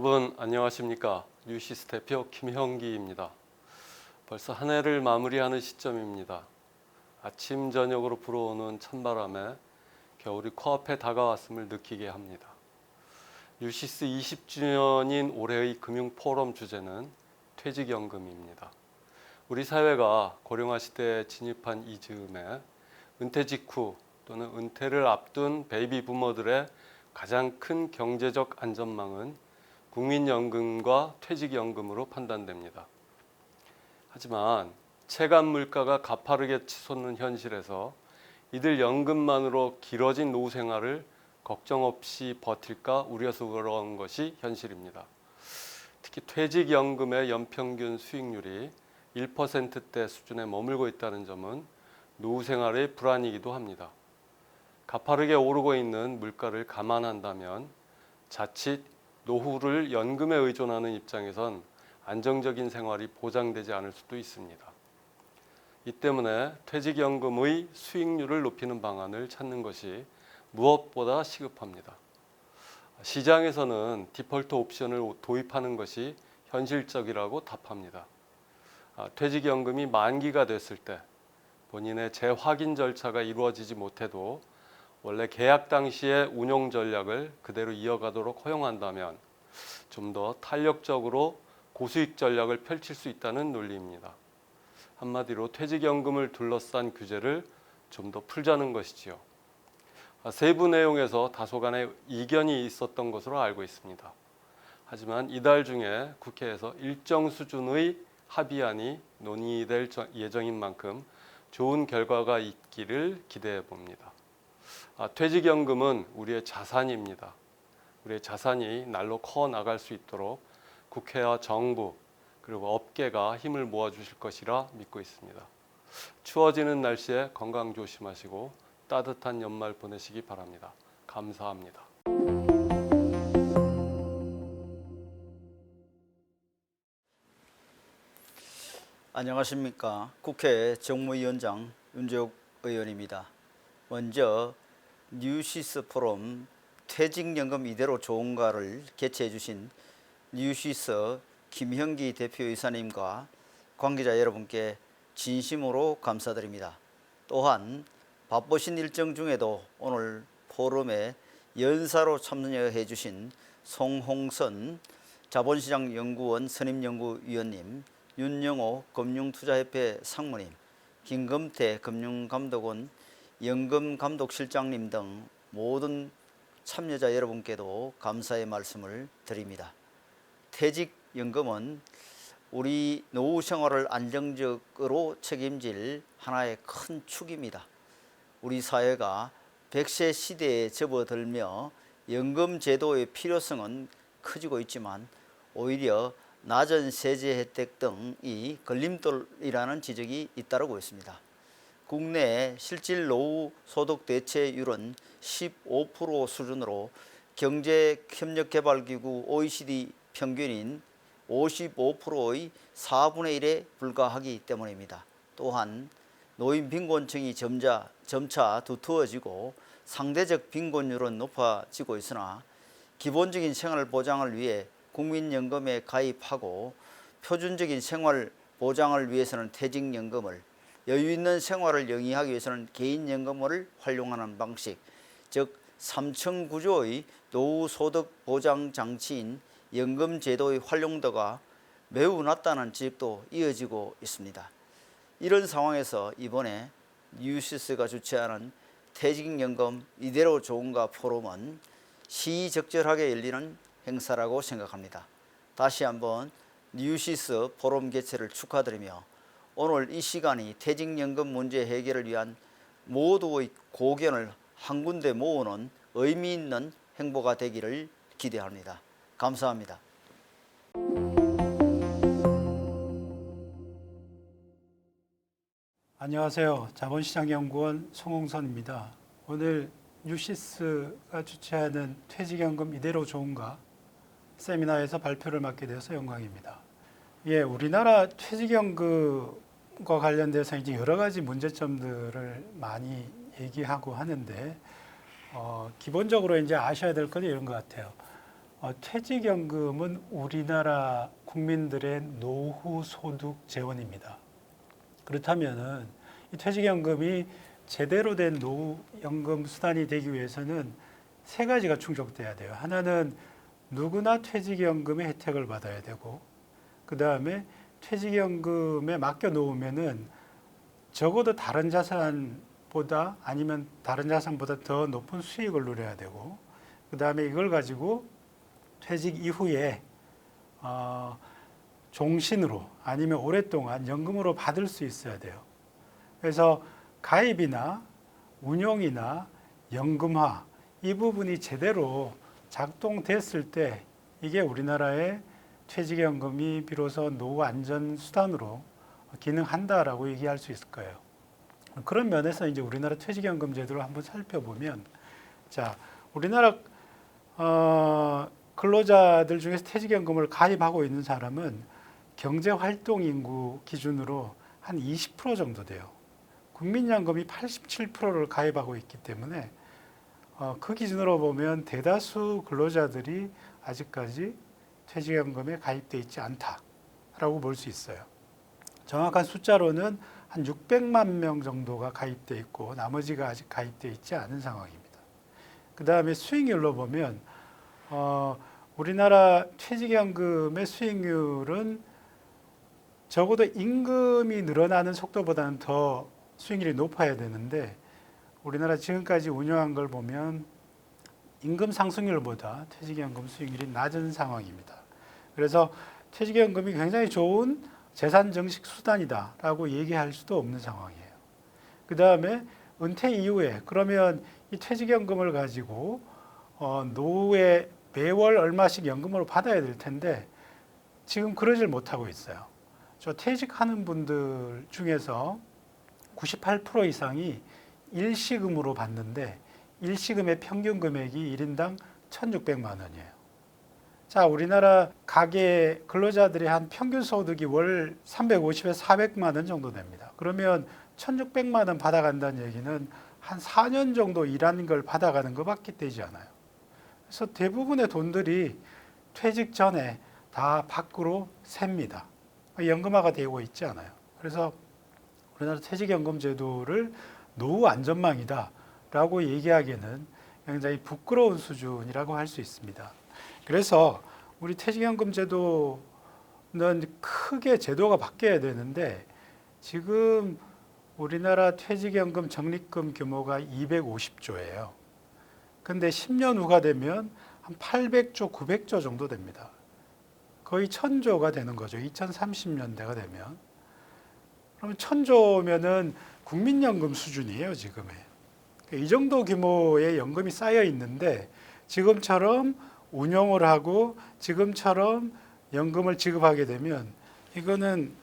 여러분 안녕하십니까? 뉴시스 대표 김형기입니다. 벌써 한 해를 마무리하는 시점입니다. 아침 저녁으로 불어오는 찬바람에 겨울이 코앞에 다가왔음을 느끼게 합니다. 뉴시스 20주년인 올해의 금융포럼 주제는 퇴직연금입니다. 우리 사회가 고령화 시대에 진입한 이 즈음에 은퇴 직후 또는 은퇴를 앞둔 베이비 부머들의 가장 큰 경제적 안전망은 국민연금과 퇴직연금으로 판단됩니다. 하지만 체감 물가가 가파르게 치솟는 현실에서 이들 연금만으로 길어진 노후 생활을 걱정 없이 버틸까 우려서 그런 것이 현실입니다. 특히 퇴직연금의 연평균 수익률이 1%대 수준에 머물고 있다는 점은 노후 생활의 불안이기도 합니다. 가파르게 오르고 있는 물가를 감안한다면 자칫 노후를 연금에 의존하는 입장에선 안정적인 생활이 보장되지 않을 수도 있습니다. 이 때문에 퇴직연금의 수익률을 높이는 방안을 찾는 것이 무엇보다 시급합니다. 시장에서는 디폴트 옵션을 도입하는 것이 현실적이라고 답합니다. 퇴직연금이 만기가 됐을 때 본인의 재확인 절차가 이루어지지 못해도 원래 계약 당시의 운용 전략을 그대로 이어가도록 허용한다면 좀 더 탄력적으로 고수익 전략을 펼칠 수 있다는 논리입니다. 한마디로 퇴직연금을 둘러싼 규제를 좀 더 풀자는 것이지요. 세부 내용에서 다소간의 이견이 있었던 것으로 알고 있습니다. 하지만 이달 중에 국회에서 일정 수준의 합의안이 논의될 예정인 만큼 좋은 결과가 있기를 기대해 봅니다. 퇴직연금은 우리의 자산입니다. 우리의 자산이 날로 커 나갈 수 있도록 국회와 정부 그리고 업계가 힘을 모아주실 것이라 믿고 있습니다. 추워지는 날씨에 건강 조심하시고 따뜻한 연말 보내시기 바랍니다. 감사합니다. 안녕하십니까. 국회 정무위원장 윤재욱 의원입니다. 먼저 뉴시스 포럼 퇴직연금 이대로 좋은가를 개최해 주신 뉴시스 김형기 대표이사님과 관계자 여러분께 진심으로 감사드립니다. 또한 바쁘신 일정 중에도 오늘 포럼에 연사로 참여해 주신 송홍선 자본시장연구원 선임연구위원님, 윤영호 금융투자협회 상무님, 김금태 금융감독원 연금감독실장님 등 모든 참여자 여러분께도 감사의 말씀을 드립니다. 퇴직연금은 우리 노후 생활을 안정적으로 책임질 하나의 큰 축입니다. 우리 사회가 100세 시대에 접어들며 연금 제도의 필요성은 커지고 있지만 오히려 낮은 세제 혜택 등이 걸림돌이라는 지적이 잇따르고 있습니다. 국내 실질 노후 소득 대체율은 15% 수준으로 경제협력개발기구 OECD 평균인 55%의 4분의 1에 불과하기 때문입니다. 또한 노인 빈곤층이 점차 두터워지고 상대적 빈곤율은 높아지고 있으나 기본적인 생활 보장을 위해 국민연금에 가입하고 표준적인 생활 보장을 위해서는 퇴직연금을, 여유 있는 생활을 영위하기 위해서는 개인연금을 활용하는 방식, 즉 3층 구조의 노후 소득 보장 장치인 연금제도의 활용도가 매우 낮다는 지적도 이어지고 있습니다. 이런 상황에서 이번에 뉴시스가 주최하는 퇴직연금 이대로 좋은가 포럼은 시의적절하게 열리는 행사라고 생각합니다. 다시 한번 뉴시스 포럼 개최를 축하드리며 오늘 이 시간이 퇴직연금 문제 해결을 위한 모두의 고견을 한 군데 모으는 의미 있는 행보가 되기를 기대합니다. 감사합니다. 안녕하세요. 자본시장연구원 송홍선입니다. 오늘 뉴시스가 주최하는 퇴직연금 이대로 좋은가 세미나에서 발표를 맡게 되어서 영광입니다. 우리나라 퇴직연금과 관련돼서 이제 여러 가지 문제점들을 많이 얘기하고 하는데 기본적으로 이제 아셔야 될 건 이런 것 같아요. 퇴직연금은 우리나라 국민들의 노후 소득 재원입니다. 그렇다면은 이 퇴직연금이 제대로 된 노후연금 수단이 되기 위해서는 세 가지가 충족돼야 돼요. 하나는 누구나 퇴직연금의 혜택을 받아야 되고, 그 다음에 퇴직연금에 맡겨 놓으면은 적어도 다른 자산보다 아니면 다른 자산보다 더 높은 수익을 누려야 되고, 그 다음에 이걸 가지고 퇴직 이후에 종신으로 아니면 오랫동안 연금으로 받을 수 있어야 돼요. 그래서 가입이나 운용이나 연금화 이 부분이 제대로 작동됐을 때 이게 우리나라의 퇴직연금이 비로소 노후 안전 수단으로 기능한다라고 얘기할 수 있을 거예요. 그런 면에서 이제 우리나라 퇴직연금 제도를 한번 살펴보면, 자, 우리나라 근로자들 중에서 퇴직연금을 가입하고 있는 사람은 경제활동 인구 기준으로 한 20% 정도 돼요. 국민연금이 87%를 가입하고 있기 때문에 그 기준으로 보면 대다수 근로자들이 아직까지 퇴직연금에 가입돼 있지 않다라고 볼 수 있어요. 정확한 숫자로는 한 600만 명 정도가 가입돼 있고 나머지가 아직 가입돼 있지 않은 상황입니다. 그 다음에 수익률로 보면 우리나라 퇴직연금의 수익률은 적어도 임금이 늘어나는 속도보다는 더 수익률이 높아야 되는데, 우리나라 지금까지 운영한 걸 보면 임금 상승률보다 퇴직연금 수익률이 낮은 상황입니다. 그래서 퇴직연금이 굉장히 좋은 재산 증식 수단이다라고 얘기할 수도 없는 상황이에요. 그 다음에 은퇴 이후에 그러면 이 퇴직연금을 가지고 노후에 매월 얼마씩 연금으로 받아야 될 텐데 지금 그러질 못하고 있어요. 저 퇴직하는 분들 중에서 98% 이상이 일시금으로 받는데 일시금의 평균 금액이 1인당 1,600만 원이에요. 자, 우리나라 가계 근로자들의 한 평균 소득이 월 350에서 400만 원 정도 됩니다. 그러면 1,600만 원 받아간다는 얘기는 한 4년 정도 일하는 걸 받아가는 것밖에 되지 않아요. 그래서 대부분의 돈들이 퇴직 전에 다 밖으로 셉니다. 연금화가 되고 있지 않아요. 그래서 우리나라 퇴직연금 제도를 노후 안전망이다라고 얘기하기에는 굉장히 부끄러운 수준이라고 할 수 있습니다. 그래서 우리 퇴직연금 제도는 크게 제도가 바뀌어야 되는데 지금 우리나라 퇴직연금 적립금 규모가 250조예요. 근데 10년 후가 되면 한 800조, 900조 정도 됩니다. 거의 1,000조가 되는 거죠. 2030년대가 되면. 그러면 1,000조면은 국민연금 수준이에요, 지금의. 이 정도 규모의 연금이 쌓여 있는데 지금처럼 운용을 하고 지금처럼 연금을 지급하게 되면 이거는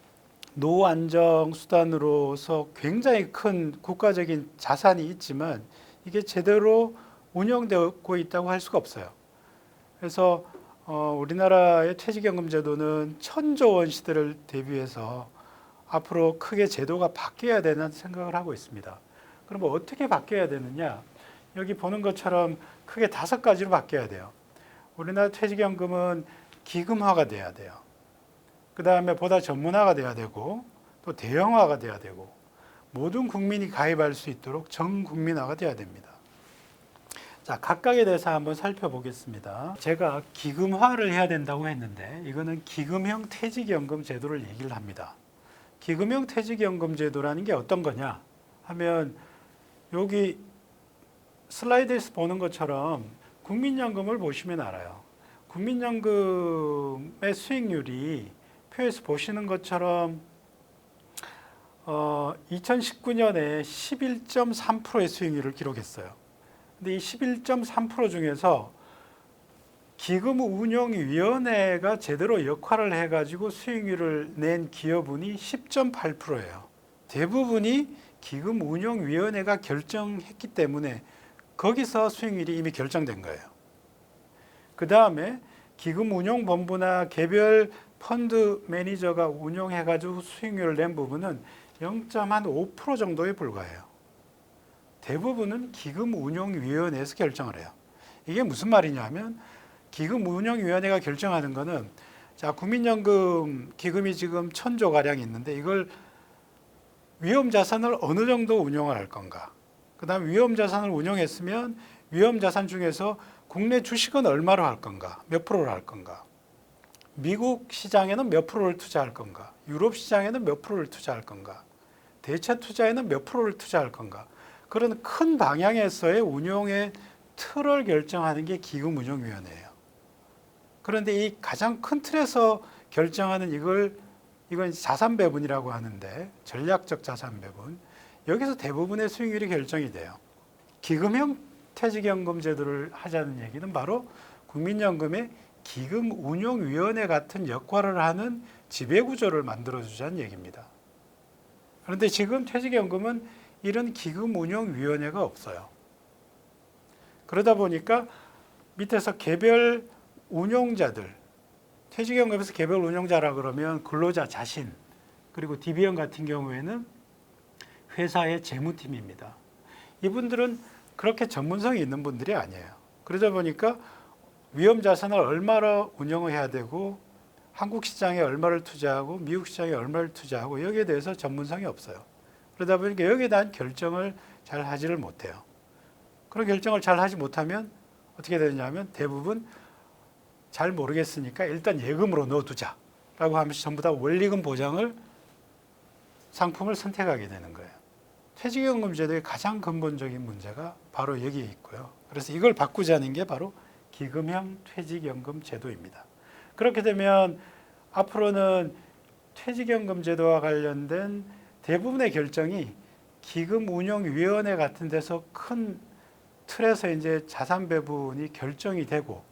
노후 안정 수단으로서 굉장히 큰 국가적인 자산이 있지만 이게 제대로 운영되고 있다고 할 수가 없어요. 그래서 우리나라의 퇴직연금 제도는 1,000조 원 시대를 대비해서 앞으로 크게 제도가 바뀌어야 되는 생각을 하고 있습니다. 그럼 어떻게 바뀌어야 되느냐? 여기 보는 것처럼 크게 5가지로 바뀌어야 돼요. 우리나라 퇴직연금은 기금화가 돼야 돼요. 그 다음에 보다 전문화가 돼야 되고 또 대형화가 돼야 되고 모든 국민이 가입할 수 있도록 전국민화가 돼야 됩니다. 자, 각각에 대해서 한번 살펴보겠습니다. 제가 기금화를 해야 된다고 했는데 이거는 기금형 퇴직연금 제도를 얘기를 합니다. 기금형 퇴직연금 제도라는 게 어떤 거냐 하면 여기 슬라이드에서 보는 것처럼 국민연금을 보시면 알아요. 국민연금의 수익률이 표에서 보시는 것처럼 2019년에 11.3%의 수익률을 기록했어요. 근데 이 11.3% 중에서 기금운용위원회가 제대로 역할을 해가지고 수익률을 낸 기업은이 10.8%예요. 대부분이 기금운용위원회가 결정했기 때문에 거기서 수익률이 이미 결정된 거예요. 그 다음에 기금운용본부나 개별 펀드 매니저가 운용해가지고 수익률을 낸 부분은 0.5% 정도에 불과해요. 대부분은 기금운용위원회에서 결정을 해요. 이게 무슨 말이냐면 기금운용위원회가 결정하는 거는 자, 국민연금 기금이 지금 1,000조 가량 있는데 이걸 위험자산을 어느 정도 운용을 할 건가. 그다음 위험자산을 운용했으면 위험자산 중에서 국내 주식은 얼마로 할 건가, 몇 프로를 할 건가. 미국 시장에는 몇 프로를 투자할 건가, 유럽 시장에는 몇 프로를 투자할 건가, 대체 투자에는 몇 프로를 투자할 건가. 그런 큰 방향에서의 운용의 틀을 결정하는 게 기금운용위원회예요. 그런데 이 가장 큰 틀에서 결정하는 이건 자산배분이라고 하는데 전략적 자산배분. 여기서 대부분의 수익률이 결정이 돼요. 기금형 퇴직연금 제도를 하자는 얘기는 바로 국민연금의 기금운용위원회 같은 역할을 하는 지배구조를 만들어주자는 얘기입니다. 그런데 지금 퇴직연금은 이런 기금운용위원회가 없어요. 그러다 보니까 밑에서 개별 운용자들, 퇴직연금에서 개별 운용자라 그러면 근로자 자신, 그리고 DB형 같은 경우에는 회사의 재무팀입니다. 이분들은 그렇게 전문성이 있는 분들이 아니에요. 그러다 보니까 위험자산을 얼마나 운영을 해야 되고 한국 시장에 얼마를 투자하고 미국 시장에 얼마를 투자하고 여기에 대해서 전문성이 없어요. 그러다 보니까 여기에 대한 결정을 잘 하지를 못해요. 그런 결정을 잘 하지 못하면 어떻게 되냐면 대부분 잘 모르겠으니까 일단 예금으로 넣어두자라고 하면서 전부 다 원리금 보장을 상품을 선택하게 되는 거예요. 퇴직연금 제도의 가장 근본적인 문제가 바로 여기에 있고요. 그래서 이걸 바꾸자는 게 바로 기금형 퇴직연금 제도입니다. 그렇게 되면 앞으로는 퇴직연금 제도와 관련된 대부분의 결정이 기금운용위원회 같은 데서 큰 틀에서 이제 자산 배분이 결정이 되고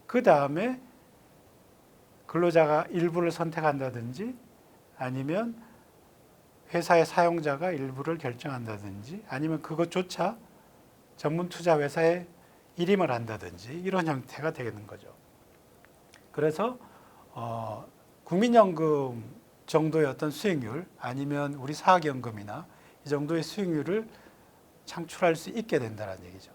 그 다음에 근로자가 일부를 선택한다든지 아니면 회사의 사용자가 일부를 결정한다든지 아니면 그것조차 전문 투자 회사에 일임을 한다든지 이런 형태가 되는 거죠. 그래서 국민연금 정도의 어떤 수익률 아니면 우리 사학연금이나 이 정도의 수익률을 창출할 수 있게 된다는 얘기죠.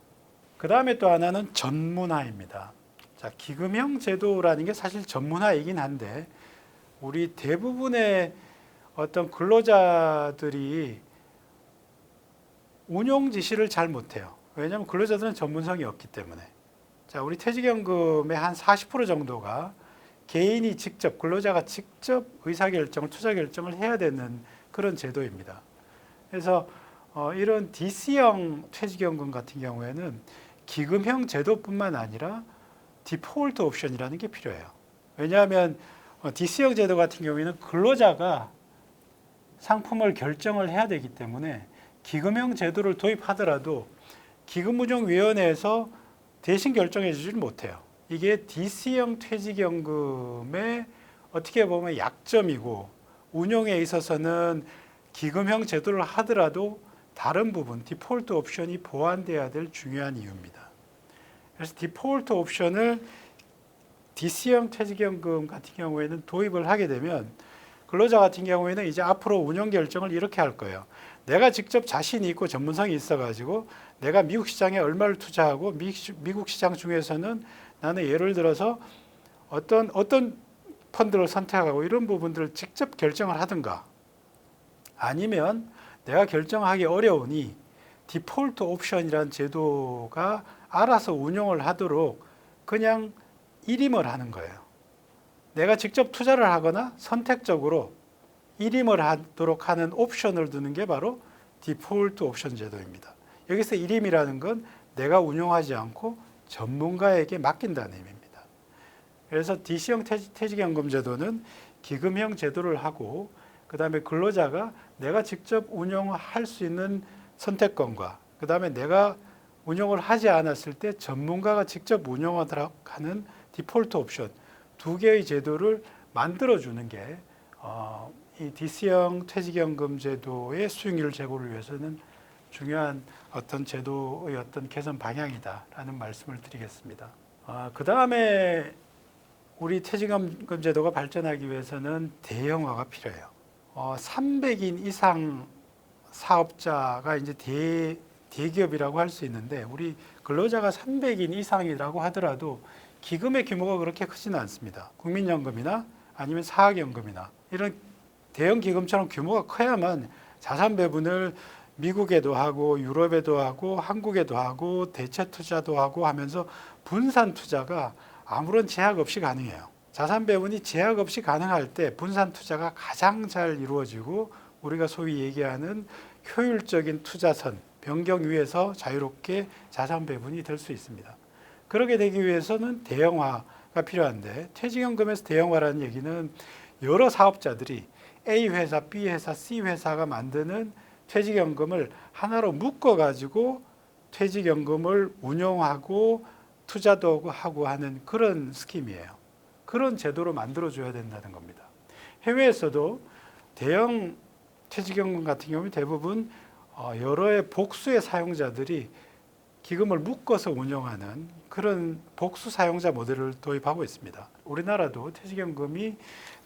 그 다음에 또 하나는 전문화입니다. 자, 기금형 제도라는 게 사실 전문화이긴 한데 우리 대부분의 어떤 근로자들이 운용 지시를 잘 못해요. 왜냐하면 근로자들은 전문성이 없기 때문에. 자, 우리 퇴직연금의 한 40% 정도가 개인이 직접, 근로자가 직접 의사결정을, 투자결정을 해야 되는 그런 제도입니다. 그래서 이런 DC형 퇴직연금 같은 경우에는 기금형 제도뿐만 아니라 디폴트 옵션이라는 게 필요해요. 왜냐하면 DC형 제도 같은 경우에는 근로자가 상품을 결정을 해야 되기 때문에 기금형 제도를 도입하더라도 기금운용위원회에서 대신 결정해 주지를 못해요. 이게 DC형 퇴직연금의 어떻게 보면 약점이고 운용에 있어서는 기금형 제도를 하더라도 다른 부분, 디폴트 옵션이 보완돼야 될 중요한 이유입니다. 그래서 디폴트 옵션을 DC형 퇴직연금 같은 경우에는 도입을 하게 되면 근로자 같은 경우에는 이제 앞으로 운영 결정을 이렇게 할 거예요. 내가 직접 자신이 있고 전문성이 있어가지고 내가 미국 시장에 얼마를 투자하고 미국 시장 중에서는 나는 예를 들어서 어떤 펀드를 선택하고 이런 부분들을 직접 결정을 하든가 아니면 내가 결정하기 어려우니 디폴트 옵션이라는 제도가 알아서 운영을 하도록 그냥 일임을 하는 거예요. 내가 직접 투자를 하거나 선택적으로 일임을 하도록 하는 옵션을 두는 게 바로 디폴트 옵션 제도입니다. 여기서 일임이라는 건 내가 운용하지 않고 전문가에게 맡긴다는 의미입니다. 그래서 DC형 퇴직연금 제도는 기금형 제도를 하고 그 다음에 근로자가 내가 직접 운영을 할 수 있는 선택권과 그 다음에 내가 운영을 하지 않았을 때 전문가가 직접 운영하도록 하는 디폴트 옵션 두 개의 제도를 만들어주는 게 이 DC형 퇴직연금 제도의 수익률 제고를 위해서는 중요한 어떤 제도의 어떤 개선 방향이다라는 말씀을 드리겠습니다. 그 다음에 우리 퇴직연금 제도가 발전하기 위해서는 대형화가 필요해요. 300인 이상 사업자가 이제 대기업이라고 할 수 있는데 우리 근로자가 300인 이상이라고 하더라도 기금의 규모가 그렇게 크지는 않습니다. 국민연금이나 아니면 사학연금이나 이런 대형 기금처럼 규모가 커야만 자산 배분을 미국에도 하고 유럽에도 하고 한국에도 하고 대체 투자도 하고 하면서 분산 투자가 아무런 제약 없이 가능해요. 자산 배분이 제약 없이 가능할 때 분산 투자가 가장 잘 이루어지고 우리가 소위 얘기하는 효율적인 투자선 변경 위에서 자유롭게 자산 배분이 될 수 있습니다. 그렇게 되기 위해서는 대형화가 필요한데 퇴직연금에서 대형화라는 얘기는 여러 사업자들이 A 회사, B 회사, C 회사가 만드는 퇴직연금을 하나로 묶어가지고 퇴직연금을 운용하고 투자도 하고 하는 그런 스킴이에요. 그런 제도로 만들어줘야 된다는 겁니다. 해외에서도 대형 퇴직연금 같은 경우는 대부분 여러의 복수의 사용자들이 기금을 묶어서 운영하는 그런 복수 사용자 모델을 도입하고 있습니다. 우리나라도 퇴직연금이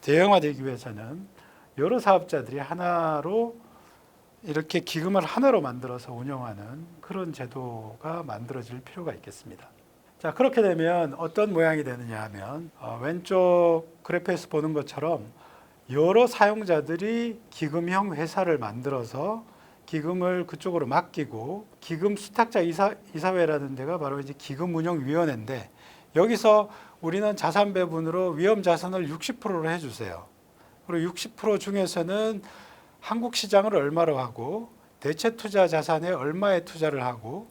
대형화되기 위해서는 여러 사업자들이 하나로 이렇게 기금을 하나로 만들어서 운영하는 그런 제도가 만들어질 필요가 있겠습니다. 자, 그렇게 되면 어떤 모양이 되느냐 하면 왼쪽 그래프에서 보는 것처럼 여러 사용자들이 기금형 회사를 만들어서 기금을 그쪽으로 맡기고 기금 수탁자 이사회라는 데가 바로 이제 기금운용위원회인데 여기서 우리는 자산 배분으로 위험 자산을 60%로 해주세요. 그리고 60% 중에서는 한국 시장을 얼마로 하고 대체 투자 자산에 얼마의 투자를 하고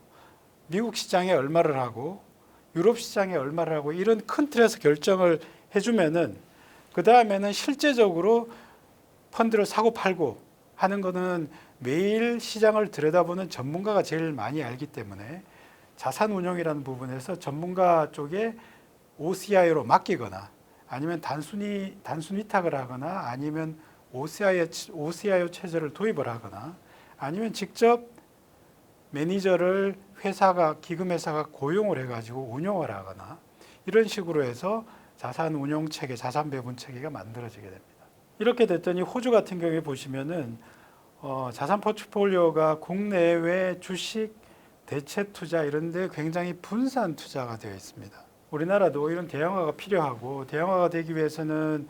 미국 시장에 얼마를 하고 유럽 시장에 얼마를 하고 이런 큰 틀에서 결정을 해주면은 그 다음에는 실제적으로 펀드를 사고 팔고 하는 거는 매일 시장을 들여다보는 전문가가 제일 많이 알기 때문에 자산 운용이라는 부분에서 전문가 쪽에 OCI로 맡기거나 아니면 단순 위탁을 하거나 아니면 OCIO 체제를 도입을 하거나 아니면 직접 매니저를 기금회사가 고용을 해가지고 운용을 하거나 이런 식으로 해서 자산 운용 체계, 자산 배분 체계가 만들어지게 됩니다. 이렇게 됐더니 호주 같은 경우에 보시면은 자산 포트폴리오가 국내외 주식, 대체 투자 이런 데 굉장히 분산 투자가 되어 있습니다. 우리나라도 이런 대형화가 필요하고 대형화가 되기 위해서는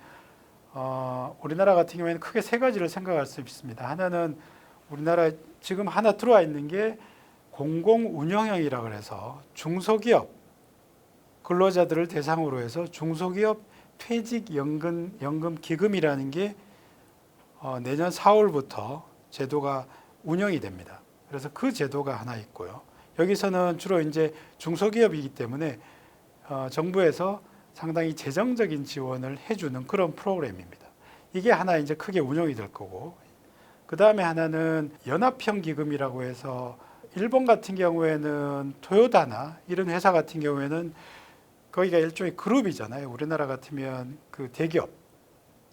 우리나라 같은 경우에는 크게 세 가지를 생각할 수 있습니다. 하나는 우리나라 지금 하나 들어와 있는 게 공공운영형이라고 해서 중소기업 근로자들을 대상으로 해서 중소기업 퇴직연금 기금이라는 게 내년 4월부터 제도가 운영이 됩니다. 그래서 그 제도가 하나 있고요. 여기서는 주로 이제 중소기업이기 때문에 정부에서 상당히 재정적인 지원을 해주는 그런 프로그램입니다. 이게 하나 이제 크게 운영이 될 거고, 그 다음에 하나는 연합형 기금이라고 해서 일본 같은 경우에는 토요타나 이런 회사 같은 경우에는 거기가 일종의 그룹이잖아요. 우리나라 같으면 그 대기업,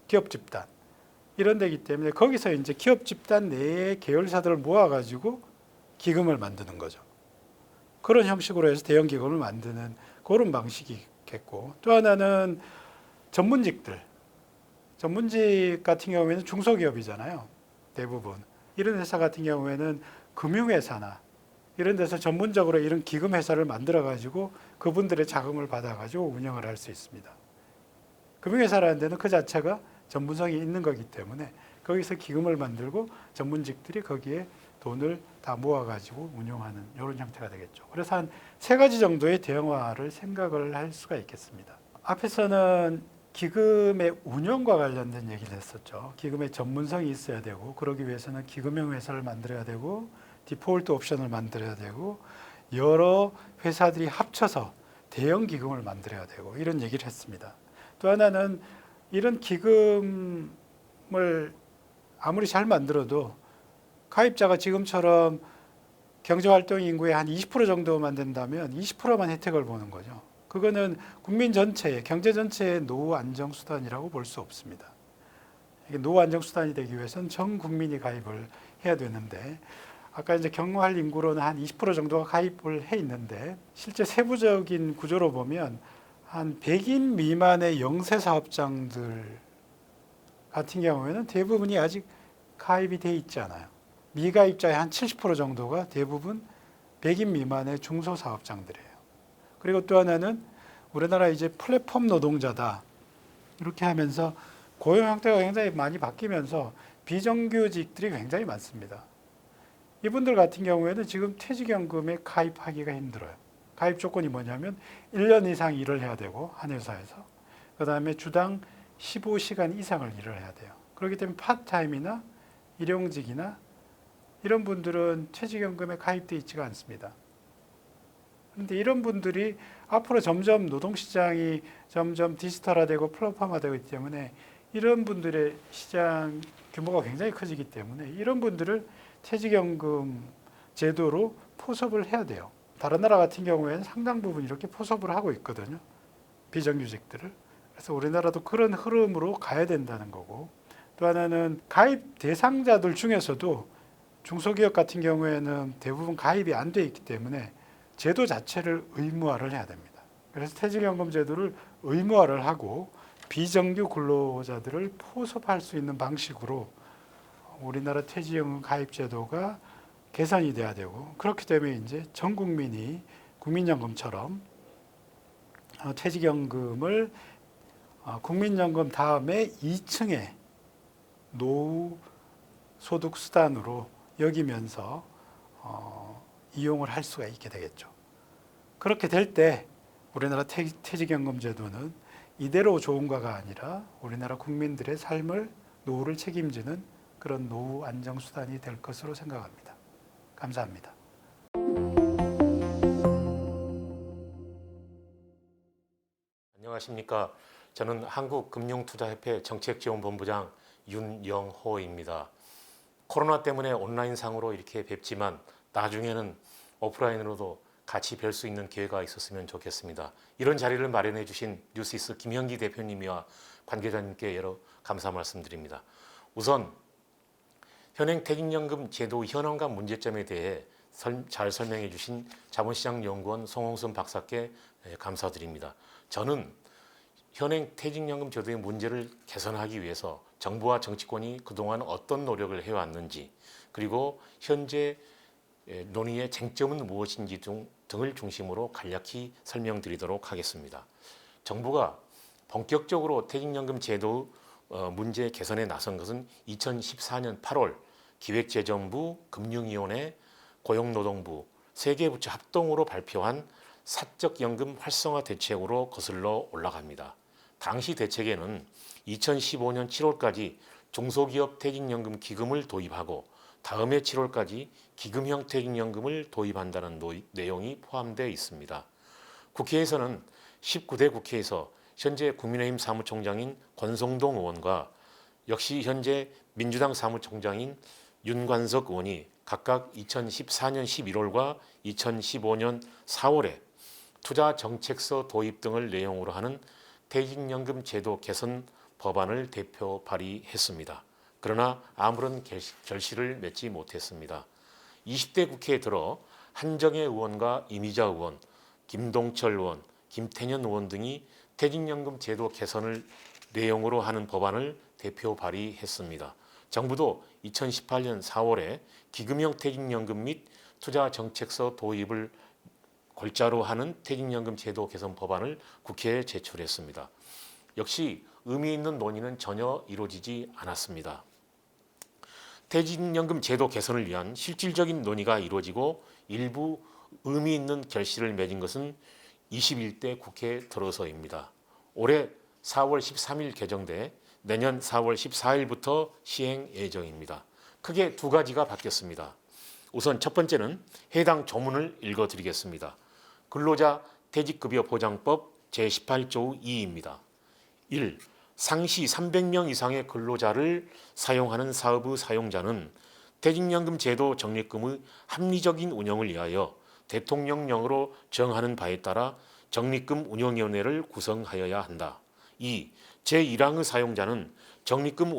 기업 집단 이런 데이기 때문에 거기서 이제 기업 집단 내의 계열사들을 모아가지고 기금을 만드는 거죠. 그런 형식으로 해서 대형 기금을 만드는 그런 방식이 있겠고, 또 하나는 전문직 같은 경우에는 중소기업이잖아요. 대부분 이런 회사 같은 경우에는 금융회사나 이런 데서 전문적으로 이런 기금 회사를 만들어 가지고 그분들의 자금을 받아 가지고 운영을 할 수 있습니다. 금융회사라는 데는 그 자체가 전문성이 있는 거기 때문에 거기서 기금을 만들고 전문직들이 거기에 돈을 다 모아 가지고 운영하는 이런 형태가 되겠죠. 그래서 한 세 가지 정도의 대형화를 생각을 할 수가 있겠습니다. 앞에서는 기금의 운영과 관련된 얘기를 했었죠. 기금의 전문성이 있어야 되고, 그러기 위해서는 기금형 회사를 만들어야 되고, 디폴트 옵션을 만들어야 되고, 여러 회사들이 합쳐서 대형 기금을 만들어야 되고, 이런 얘기를 했습니다. 또 하나는 이런 기금을 아무리 잘 만들어도 가입자가 지금처럼 경제활동 인구의 한 20% 정도만 된다면 20%만 혜택을 보는 거죠. 그거는 국민 전체의, 경제 전체의 노후 안정 수단이라고 볼 수 없습니다. 이게 노후 안정 수단이 되기 위해서는 전 국민이 가입을 해야 되는데, 아까 이제 경활 인구로는 한 20% 정도가 가입을 해 있는데, 실제 세부적인 구조로 보면 한 100인 미만의 영세 사업장들 같은 경우에는 대부분이 아직 가입이 돼 있지 않아요. 미가입자의 한 70% 정도가 대부분 100인 미만의 중소사업장들이에요. 그리고 또 하나는 우리나라 이제 플랫폼 노동자다 이렇게 하면서 고용 형태가 굉장히 많이 바뀌면서 비정규직들이 굉장히 많습니다. 이분들 같은 경우에는 지금 퇴직연금에 가입하기가 힘들어요. 가입 조건이 뭐냐면 1년 이상 일을 해야 되고 한 회사에서 그 다음에 주당 15시간 이상을 일을 해야 돼요. 그렇기 때문에 파트타임이나 일용직이나 이런 분들은 퇴직연금에 가입되어 있지가 않습니다. 그런데 이런 분들이 앞으로 점점 노동시장이 점점 디지털화되고 플랫폼화되고 있기 때문에 이런 분들의 시장 규모가 굉장히 커지기 때문에 이런 분들을 퇴직연금 제도로 포섭을 해야 돼요. 다른 나라 같은 경우에는 상당 부분 이렇게 포섭을 하고 있거든요. 비정규직들을. 그래서 우리나라도 그런 흐름으로 가야 된다는 거고, 또 하나는 가입 대상자들 중에서도 중소기업 같은 경우에는 대부분 가입이 안 돼 있기 때문에 제도 자체를 의무화를 해야 됩니다. 그래서 퇴직연금 제도를 의무화를 하고 비정규 근로자들을 포섭할 수 있는 방식으로 우리나라 퇴직연금 가입 제도가 개선이 돼야 되고, 그렇기 때문에 이제 전 국민이 국민연금처럼 퇴직연금을 국민연금 다음에 2층에 노후 소득 수단으로 여기면서 이용을 할 수가 있게 되겠죠. 그렇게 될 때 우리나라 퇴직연금 제도는 이대로 좋은가가 아니라 우리나라 국민들의 삶을, 노후를 책임지는 그런 노후 안정 수단이 될 것으로 생각합니다. 감사합니다. 안녕하십니까. 저는 한국금융투자협회 정책지원본부장 윤영호입니다. 코로나 때문에 온라인상으로 이렇게 뵙지만 나중에는 오프라인으로도 같이 뵐 수 있는 기회가 있었으면 좋겠습니다. 이런 자리를 마련해 주신 뉴시스 김형기 대표님과 관계자님께 여러 감사 말씀드립니다. 우선 현행 퇴직연금 제도 현황과 문제점에 대해 잘 설명해 주신 자본시장연구원 송홍순 박사께 감사드립니다. 저는 현행 퇴직연금 제도의 문제를 개선하기 위해서 정부와 정치권이 그동안 어떤 노력을 해왔는지, 그리고 현재 논의의 쟁점은 무엇인지 등을 중심으로 간략히 설명드리도록 하겠습니다. 정부가 본격적으로 퇴직연금 제도 문제 개선에 나선 것은 2014년 8월 기획재정부, 금융위원회, 고용노동부 세 개 부처 합동으로 발표한 사적연금 활성화 대책으로 거슬러 올라갑니다. 당시 대책에는 2015년 7월까지 중소기업 퇴직연금 기금을 도입하고 다음해 7월까지 기금형 퇴직연금을 도입한다는 내용이 포함되어 있습니다. 국회에서는 19대 국회에서 현재 국민의힘 사무총장인 권성동 의원과 역시 현재 민주당 사무총장인 윤관석 의원이 각각 2014년 11월과 2015년 4월에 투자정책서 도입 등을 내용으로 하는 퇴직연금 제도 개선 법안을 대표 발의했습니다. 그러나 아무런 결실을 맺지 못했습니다. 20대 국회에 들어 한정혜 의원과 이미자 의원, 김동철 의원, 김태년 의원 등이 퇴직연금 제도 개선을 내용으로 하는 법안을 대표 발의했습니다. 정부도 2018년 4월에 기금형 퇴직연금 및 투자정책서 도입을 골자로 하는 퇴직연금 제도 개선 법안을 국회에 제출했습니다. 역시 의미 있는 논의는 전혀 이루어지지 않았습니다. 퇴직연금 제도 개선을 위한 실질적인 논의가 이루어지고 일부 의미 있는 결실을 맺은 것은 21대 국회에 들어서입니다. 올해 4월 13일 개정돼 내년 4월 14일부터 시행 예정입니다. 크게 두 가지가 바뀌었습니다. 우선 첫 번째는 해당 조문을 읽어드리겠습니다. 근로자 퇴직급여 보장법 제18조 2입니다. 1. 상시 300명 이상의 근로자를 사용하는 사업의 사용자는 퇴직연금 제도 적립금의 합리적인 운영을 위하여 대통령령으로 정하는 바에 따라 적립금 운영위원회를 구성하여야 한다. 2. 제1항의 사용자는 적립금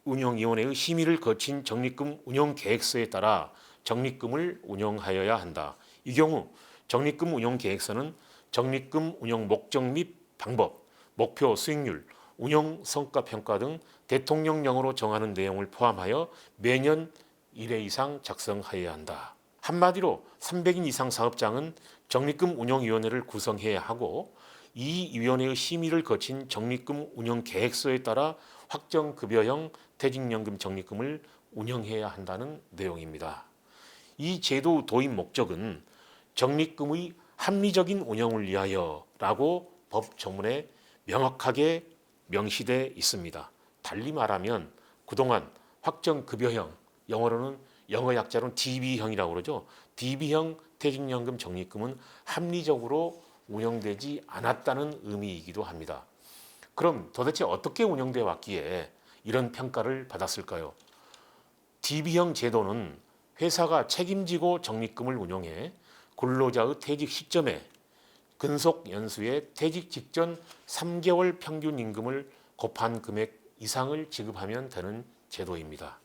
운영위원회의 심의를 거친 적립금 운영계획서에 따라 적립금을 운영하여야 한다. 이 경우 적립금 운영계획서는 적립금 운영 목적 및 방법, 목표 수익률, 운영 성과 평가 등 대통령령으로 정하는 내용을 포함하여 매년 1회 이상 작성하여야 한다. 한마디로 300인 이상 사업장은 적립금 운영위원회를 구성해야 하고 이 위원회의 심의를 거친 적립금 운영 계획서에 따라 확정급여형 퇴직연금 적립금을 운영해야 한다는 내용입니다. 이 제도 도입 목적은 적립금의 합리적인 운영을 위하여라고 법 조문에 명확하게 명시돼 있습니다. 달리 말하면 그동안 확정급여형, 영어로는 영어 약자로는 DB형이라고 그러죠. DB형 퇴직연금 적립금은 합리적으로 운영되지 않았다는 의미이기도 합니다. 그럼 도대체 어떻게 운영돼 왔기에 이런 평가를 받았을까요? DB형 제도는 회사가 책임지고 적립금을 운영해 근로자의 퇴직 시점에 근속 연수의 퇴직 직전 3개월 평균 임금을 곱한 금액 이상을 지급하면 되는 제도입니다.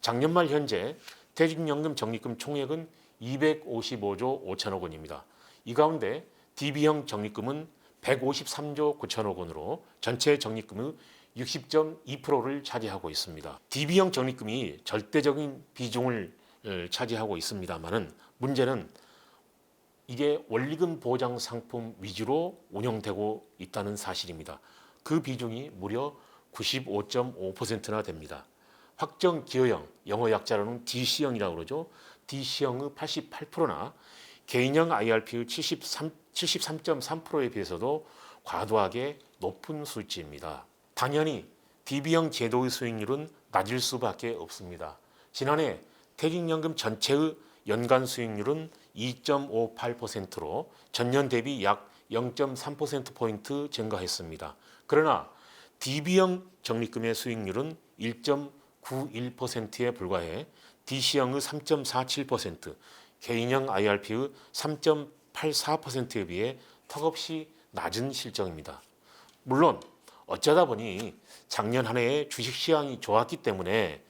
작년 말 현재 퇴직연금 적립금 총액은 255조 5천억 원입니다. 이 가운데 DB형 적립금은 153조 9천억 원으로 전체 적립금의 60.2%를 차지하고 있습니다. DB형 적립금이 절대적인 비중을 차지하고 있습니다만은 문제는 이게 원리금 보장 상품 위주로 운영되고 있다는 사실입니다. 그 비중이 무려 95.5%나 됩니다. 확정 기여형, 영어 약자로는 DC형이라고 그러죠. DC형의 88%나 개인형 IRP의 73.3%에 비해서도 과도하게 높은 수치입니다. 당연히 DB형 제도의 수익률은 낮을 수밖에 없습니다. 지난해 퇴직연금 전체의 연간 수익률은 2.58%로 전년 대비 약 0.3%포인트 증가했습니다. 그러나 DB형 적립금의 수익률은 1.91%에 불과해 DC형의 3.47%, 개인형 IRP의 3.84%에 비해 턱없이 낮은 실정입니다. 물론 어쩌다 보니 작년 한 해에 주식시장이 좋았기 때문에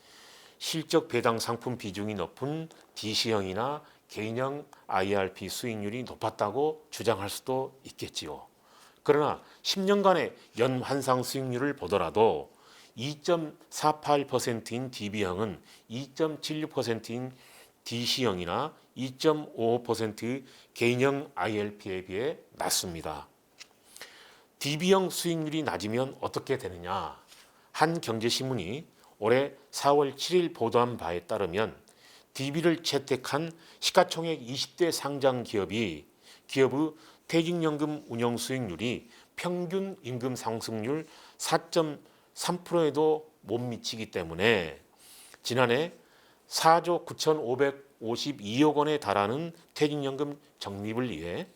실적 배당 상품 비중이 높은 DC형이나 개인형 IRP 수익률이 높았다고 주장할 수도 있겠지요. 그러나 10년간의 연환상 수익률을 보더라도 2.48%인 DB형은 2.76%인 DC형이나 2.55%의 개인형 IRP에 비해 낮습니다. DB형 수익률이 낮으면 어떻게 되느냐? 한 경제신문이 올해 4월 7일 보도한 바에 따르면 DB를 채택한 시가총액 20대 상장 기업의 퇴직연금 운영 수익률이 평균 임금 상승률 4.3%에도 못 미치기 때문에 지난해 4조 9,552억 원에 달하는 퇴직연금 적립을 위해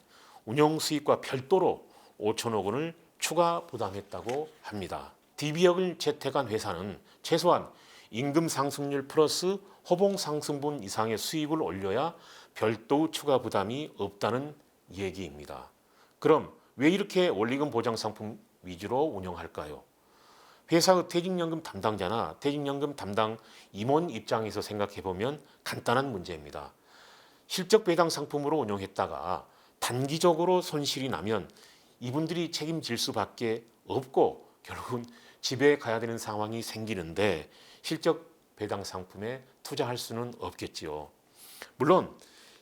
운영 수익과 별도로 5천억 원을 추가 부담했다고 합니다. DB형을 채택한 회사는 최소한 임금 상승률 플러스 호봉 상승분 이상의 수입을 올려야 별도 추가 부담이 없다는 얘기입니다. 그럼 왜 이렇게 원리금 보장 상품 위주로 운영할까요? 회사의 퇴직연금 담당자나 퇴직연금 담당 임원 입장에서 생각해 보면 간단한 문제입니다. 실적 배당 상품으로 운영했다가 단기적으로 손실이 나면 이분들이 책임질 수밖에 없고 결국은 집에 가야 되는 상황이 생기는데 실적 배당 상품에 투자할 수는 없겠지요. 물론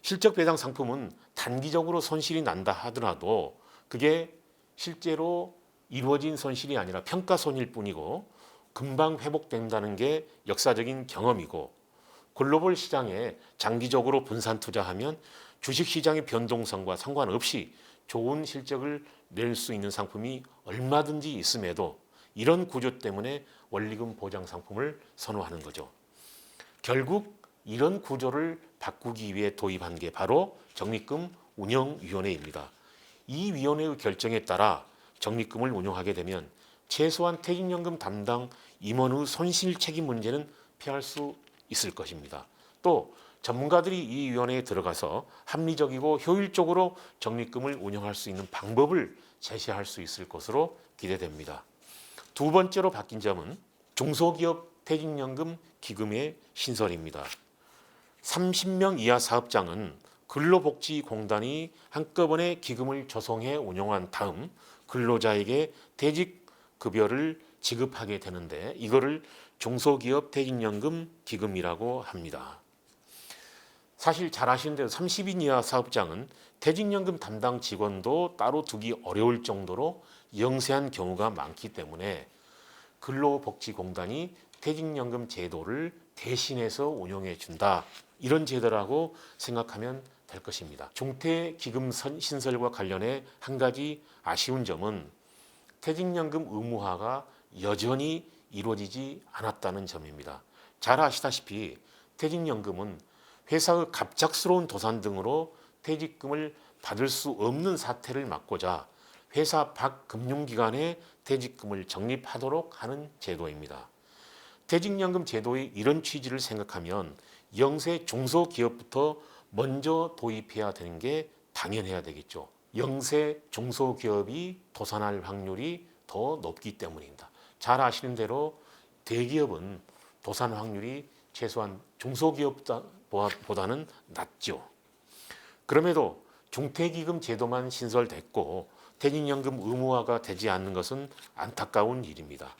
실적 배당 상품은 단기적으로 손실이 난다 하더라도 그게 실제로 이루어진 손실이 아니라 평가손일 뿐이고 금방 회복된다는 게 역사적인 경험이고 글로벌 시장에 장기적으로 분산 투자하면 주식시장의 변동성과 상관없이 좋은 실적을 낼 수 있는 상품이 얼마든지 있음에도 이런 구조 때문에 원리금 보장 상품을 선호하는 거죠. 결국 이런 구조를 바꾸기 위해 도입한 게 바로 적립금 운영위원회입니다. 이 위원회의 결정에 따라 적립금을 운영하게 되면 최소한 퇴직연금 담당 임원의 손실 책임 문제는 피할 수 있을 것입니다. 또 전문가들이 이 위원회에 들어가서 합리적이고 효율적으로 적립금을 운영할 수 있는 방법을 제시할 수 있을 것으로 기대됩니다. 두 번째로 바뀐 점은 중소기업 퇴직연금 기금의 신설입니다. 30명 이하 사업장은 근로복지공단이 한꺼번에 기금을 조성해 운영한 다음 근로자에게 퇴직급여를 지급하게 되는데 이거를 중소기업 퇴직연금 기금이라고 합니다. 사실 잘 아시는 대로 30인 이하 사업장은 퇴직연금 담당 직원도 따로 두기 어려울 정도로 영세한 경우가 많기 때문에 근로복지공단이 퇴직연금 제도를 대신해서 운영해 준다. 이런 제도라고 생각하면 될 것입니다. 종퇴기금 신설과 관련해 한 가지 아쉬운 점은 퇴직연금 의무화가 여전히 이루어지지 않았다는 점입니다. 잘 아시다시피 퇴직연금은 회사의 갑작스러운 도산 등으로 퇴직금을 받을 수 없는 사태를 막고자 회사 밖 금융기관에 퇴직금을 적립하도록 하는 제도입니다. 퇴직연금 제도의 이런 취지를 생각하면 영세 중소기업부터 먼저 도입해야 되는 게 당연해야 되겠죠. 영세 중소기업이 도산할 확률이 더 높기 때문입니다. 잘 아시는 대로 대기업은 도산 확률이 최소한 중소기업보다는 낮죠. 그럼에도 중퇴기금 제도만 신설됐고 퇴직연금 의무화가 되지 않는 것은 안타까운 일입니다.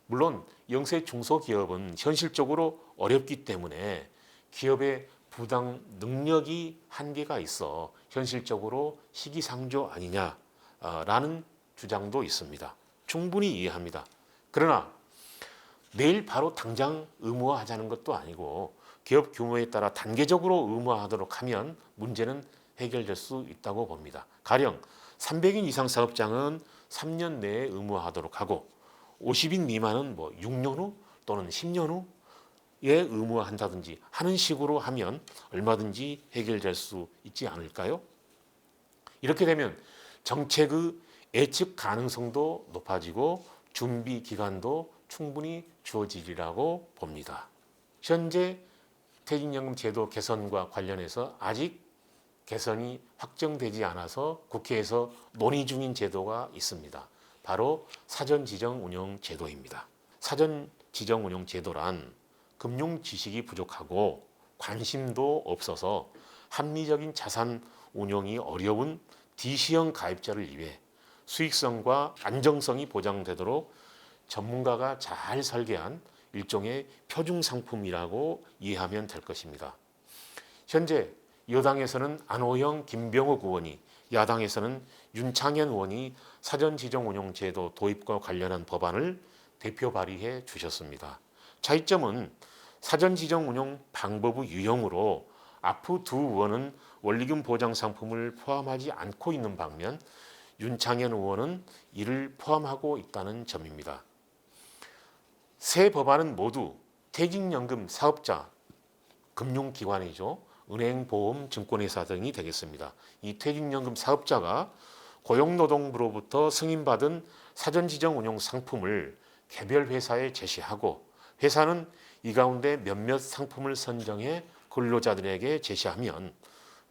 물론 영세 중소기업은 현실적으로 어렵기 때문에 기업의 부당 능력이 한계가 있어 현실적으로 시기상조 아니냐라는 주장도 있습니다. 충분히 이해합니다. 그러나 내일 바로 당장 의무화하자는 것도 아니고 기업 규모에 따라 단계적으로 의무화하도록 하면 문제는 해결될 수 있다고 봅니다. 가령 300인 이상 사업장은 3년 내에 의무화하도록 하고 50인 미만은 6년 후 또는 10년 후에 의무화한다든지 하는 식으로 하면 얼마든지 해결될 수 있지 않을까요? 이렇게 되면 정책의 예측 가능성도 높아지고 준비 기간도 충분히 주어지리라고 봅니다. 현재 퇴직연금 제도 개선과 관련해서 아직 개선이 확정되지 않아서 국회에서 논의 중인 제도가 있습니다. 바로 사전지정운용제도입니다. 사전지정운용제도란 금융 지식이 부족하고 관심도 없어서 합리적인 자산 운용이 어려운 DC형 가입자를 위해 수익성과 안정성이 보장되도록 전문가가 잘 설계한 일종의 표준 상품이라고 이해하면 될 것입니다. 현재 여당에서는 안호영, 김병욱 의원이, 야당에서는 윤창현 의원이 사전지정운용제도 도입과 관련한 법안을 대표 발의해 주셨습니다. 차이점은 사전지정운용 방법의 유형으로 앞의 두 의원은 원리금 보장 상품을 포함하지 않고 있는 반면 윤창현 의원은 이를 포함하고 있다는 점입니다. 세 법안은 모두 퇴직연금 사업자, 금융기관이죠. 은행, 보험, 증권회사 등이 되겠습니다. 이 퇴직연금 사업자가 고용노동부로부터 승인받은 사전지정운용 상품을 개별 회사에 제시하고 회사는 이 가운데 몇몇 상품을 선정해 근로자들에게 제시하면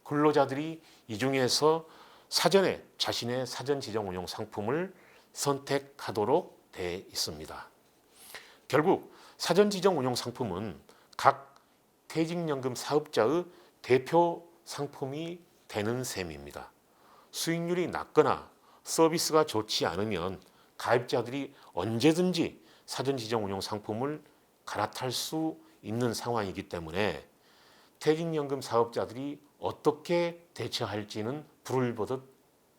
근로자들이 이 중에서 사전에 자신의 사전지정운용 상품을 선택하도록 되어 있습니다. 결국 사전지정운용 상품은 각 퇴직연금 사업자의 대표 상품이 되는 셈입니다. 수익률이 낮거나 서비스가 좋지 않으면 가입자들이 언제든지 사전지정운용 상품을 갈아탈 수 있는 상황이기 때문에 퇴직연금 사업자들이 어떻게 대처할지는 불을 보듯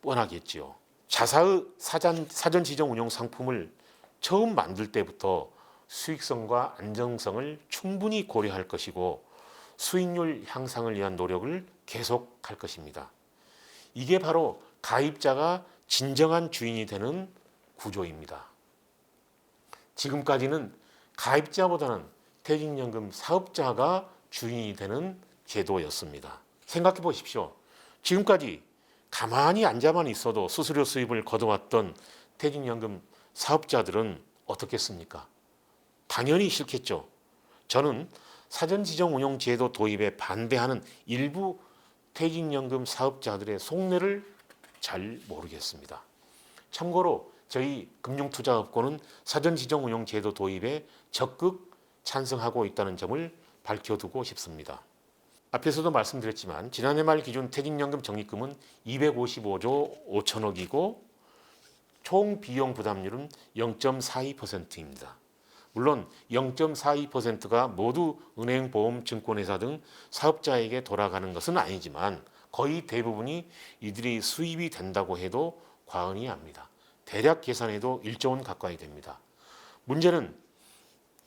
뻔하겠지요. 자사의 사전지정운용 상품을 처음 만들 때부터 수익성과 안정성을 충분히 고려할 것이고 수익률 향상을 위한 노력을 계속할 것입니다. 이게 바로 가입자가 진정한 주인이 되는 구조입니다. 지금까지는 가입자보다는 퇴직연금 사업자가 주인이 되는 제도였습니다. 생각해 보십시오. 지금까지 가만히 앉아만 있어도 수수료 수입을 거둬왔던 퇴직연금 사업자들은 어떻겠습니까? 당연히 싫겠죠. 저는 사전지정운용제도 도입에 반대하는 일부 퇴직연금 사업자들의 속내를 잘 모르겠습니다. 참고로 저희 금융투자업고는 사전지정운용제도 도입에 적극 찬성하고 있다는 점을 밝혀두고 싶습니다. 앞에서도 말씀드렸지만 지난해 말 기준 퇴직연금 적립금은 255조 5천억이고 총 비용 부담률은 0.42%입니다. 물론 0.42%가 모두 은행, 보험, 증권회사 등 사업자에게 돌아가는 것은 아니지만 거의 대부분이 이들이 수입이 된다고 해도 과언이 아닙니다. 대략 계산해도 1조 원 가까이 됩니다. 문제는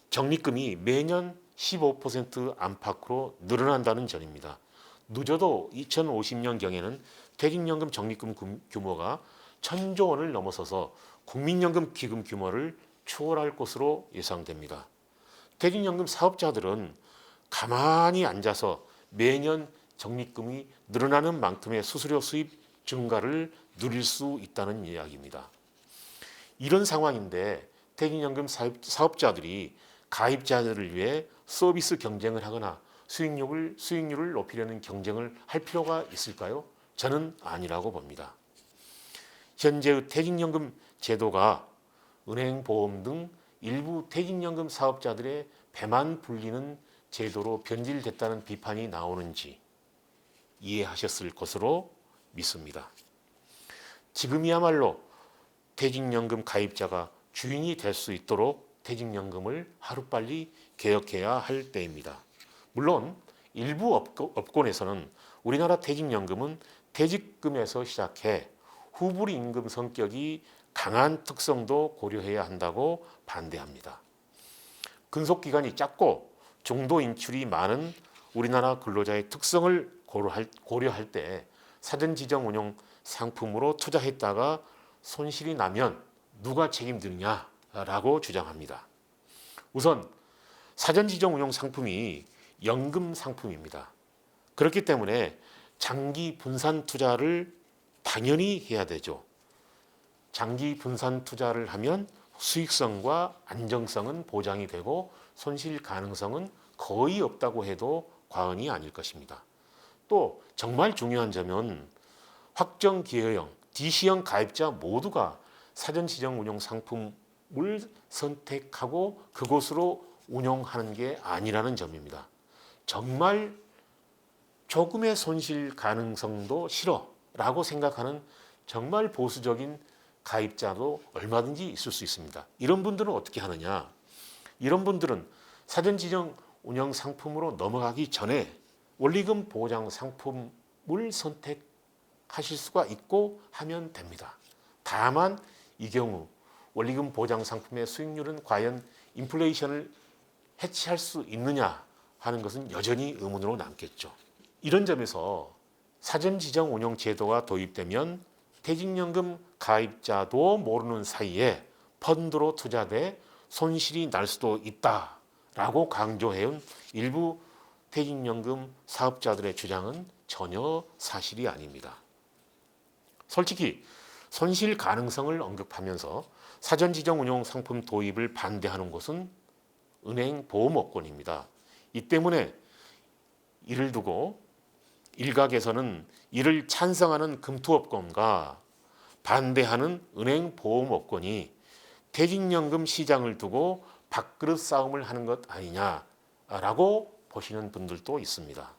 적립금이 매년 15% 안팎으로 늘어난다는 점입니다. 늦어도 2050년경에는 퇴직연금 적립금 규모가 1,000조 원을 넘어서서 국민연금 기금 규모를 초월할 것으로 예상됩니다. 퇴직연금 사업자들은 가만히 앉아서 매년 적립금이 늘어나는 만큼의 수수료 수입 증가를 누릴 수 있다는 이야기입니다. 이런 상황인데 퇴직연금 사업자들이 가입자들을 위해 서비스 경쟁을 하거나 수익률을 높이려는 경쟁을 할 필요가 있을까요? 저는 아니라고 봅니다. 현재의 퇴직연금 제도가 은행, 보험 등 일부 퇴직연금 사업자들의 배만 불리는 제도로 변질됐다는 비판이 나오는지 이해하셨을 것으로 믿습니다. 지금이야말로 퇴직연금 가입자가 주인이 될 수 있도록 퇴직연금을 하루빨리 개혁해야 할 때입니다. 물론 일부 업권에서는 우리나라 퇴직연금은 퇴직금에서 시작해 후불이 임금 성격이 강한 특성도 고려해야 한다고 반대합니다. 근속기간이 짧고 중도 인출이 많은 우리나라 근로자의 특성을 고려할 때 사전지정 운용 상품으로 투자했다가 손실이 나면 누가 책임지느냐라고 주장합니다. 우선 사전지정 운용 상품이 연금 상품입니다. 그렇기 때문에 장기 분산 투자를 당연히 해야 되죠. 장기 분산 투자를 하면 수익성과 안정성은 보장이 되고 손실 가능성은 거의 없다고 해도 과언이 아닐 것입니다. 또 정말 중요한 점은 확정 기여형, DC형 가입자 모두가 사전지정 운용 상품을 선택하고 그곳으로 운용하는 게 아니라는 점입니다. 정말 조금의 손실 가능성도 싫어라고 생각하는 정말 보수적인 가입자도 얼마든지 있을 수 있습니다. 이런 분들은 어떻게 하느냐? 이런 분들은 사전지정 운영 상품으로 넘어가기 전에 원리금 보장 상품을 선택하실 수가 있고 하면 됩니다. 다만 이 경우 원리금 보장 상품의 수익률은 과연 인플레이션을 해치할 수 있느냐 하는 것은 여전히 의문으로 남겠죠. 이런 점에서 사전지정 운용 제도가 도입되면 퇴직연금 가입자도 모르는 사이에 펀드로 투자돼 손실이 날 수도 있다라고 강조해온 일부 퇴직연금 사업자들의 주장은 전혀 사실이 아닙니다. 솔직히 손실 가능성을 언급하면서 사전지정 운용 상품 도입을 반대하는 곳은 은행 보험업권입니다. 이 때문에 이를 두고 일각에서는 이를 찬성하는 금투업권과 반대하는 은행 보험업권이 퇴직연금 시장을 두고 밥그릇 싸움을 하는 것 아니냐라고 보시는 분들도 있습니다.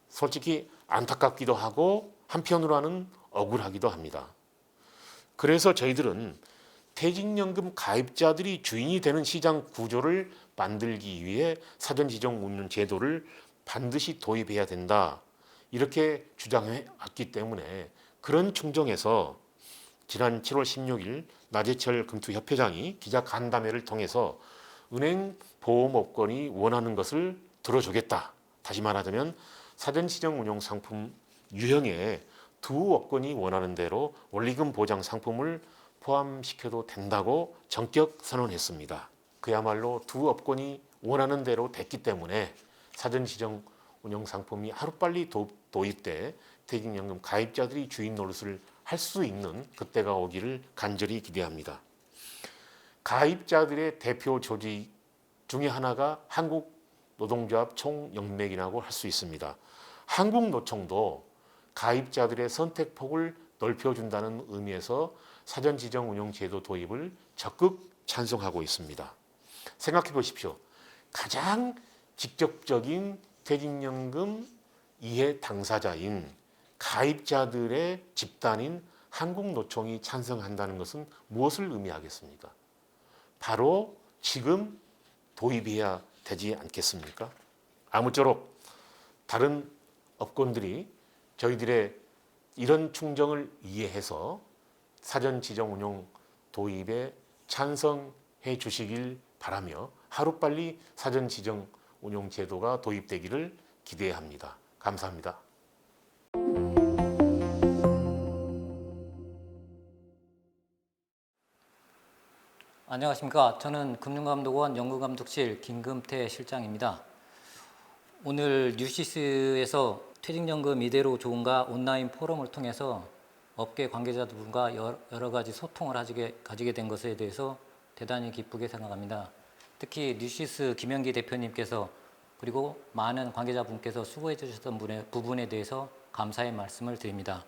솔직히 안타깝기도 하고 한편으로는 억울하기도 합니다. 그래서 저희들은 퇴직연금 가입자들이 주인이 되는 시장 구조를 만들기 위해 사전지정 운용 제도를 반드시 도입해야 된다. 이렇게 주장해 왔기 때문에 그런 충정에서 지난 7월 16일 나재철 금투협회장이 기자 간담회를 통해서 은행 보험업권이 원하는 것을 들어주겠다. 다시 말하자면 사전지정 운용 상품 유형에 두 업권이 원하는 대로 원리금 보장 상품을 포함시켜도 된다고 전격 선언했습니다. 그야말로 두 업권이 원하는 대로 됐기 때문에 사전지정 운용 상품이 하루빨리 도입돼 퇴직연금 가입자들이 주인 노릇을 할 수 있는 그때가 오기를 간절히 기대합니다. 가입자들의 대표 조직 중에 하나가 한국노동조합 총연맹이라고 할 수 있습니다. 한국노총도 가입자들의 선택폭을 넓혀준다는 의미에서 사전지정 운용 제도 도입을 적극 찬성하고 있습니다. 생각해 보십시오. 가장 직접적인 퇴직연금 이해 당사자인 가입자들의 집단인 한국노총이 찬성한다는 것은 무엇을 의미하겠습니까? 바로 지금 도입해야 되지 않겠습니까? 아무쪼록 다른 업권들이 저희들의 이런 충정을 이해해서 사전 지정 운용 도입에 찬성해 주시길 바라며 하루빨리 사전 지정 운용 제도가 도입되기를 기대합니다. 감사합니다. 안녕하십니까. 저는 금융감독원 연구감독실 김금태 실장입니다. 오늘 뉴시스에서 퇴직연금 이대로 좋은가 온라인 포럼을 통해서 업계 관계자들과 여러 가지 소통을 가지게 된 것에 대해서 대단히 기쁘게 생각합니다. 특히 뉴시스 김영기 대표님께서 그리고 많은 관계자분께서 수고해 주셨던 부분에 대해서 감사의 말씀을 드립니다.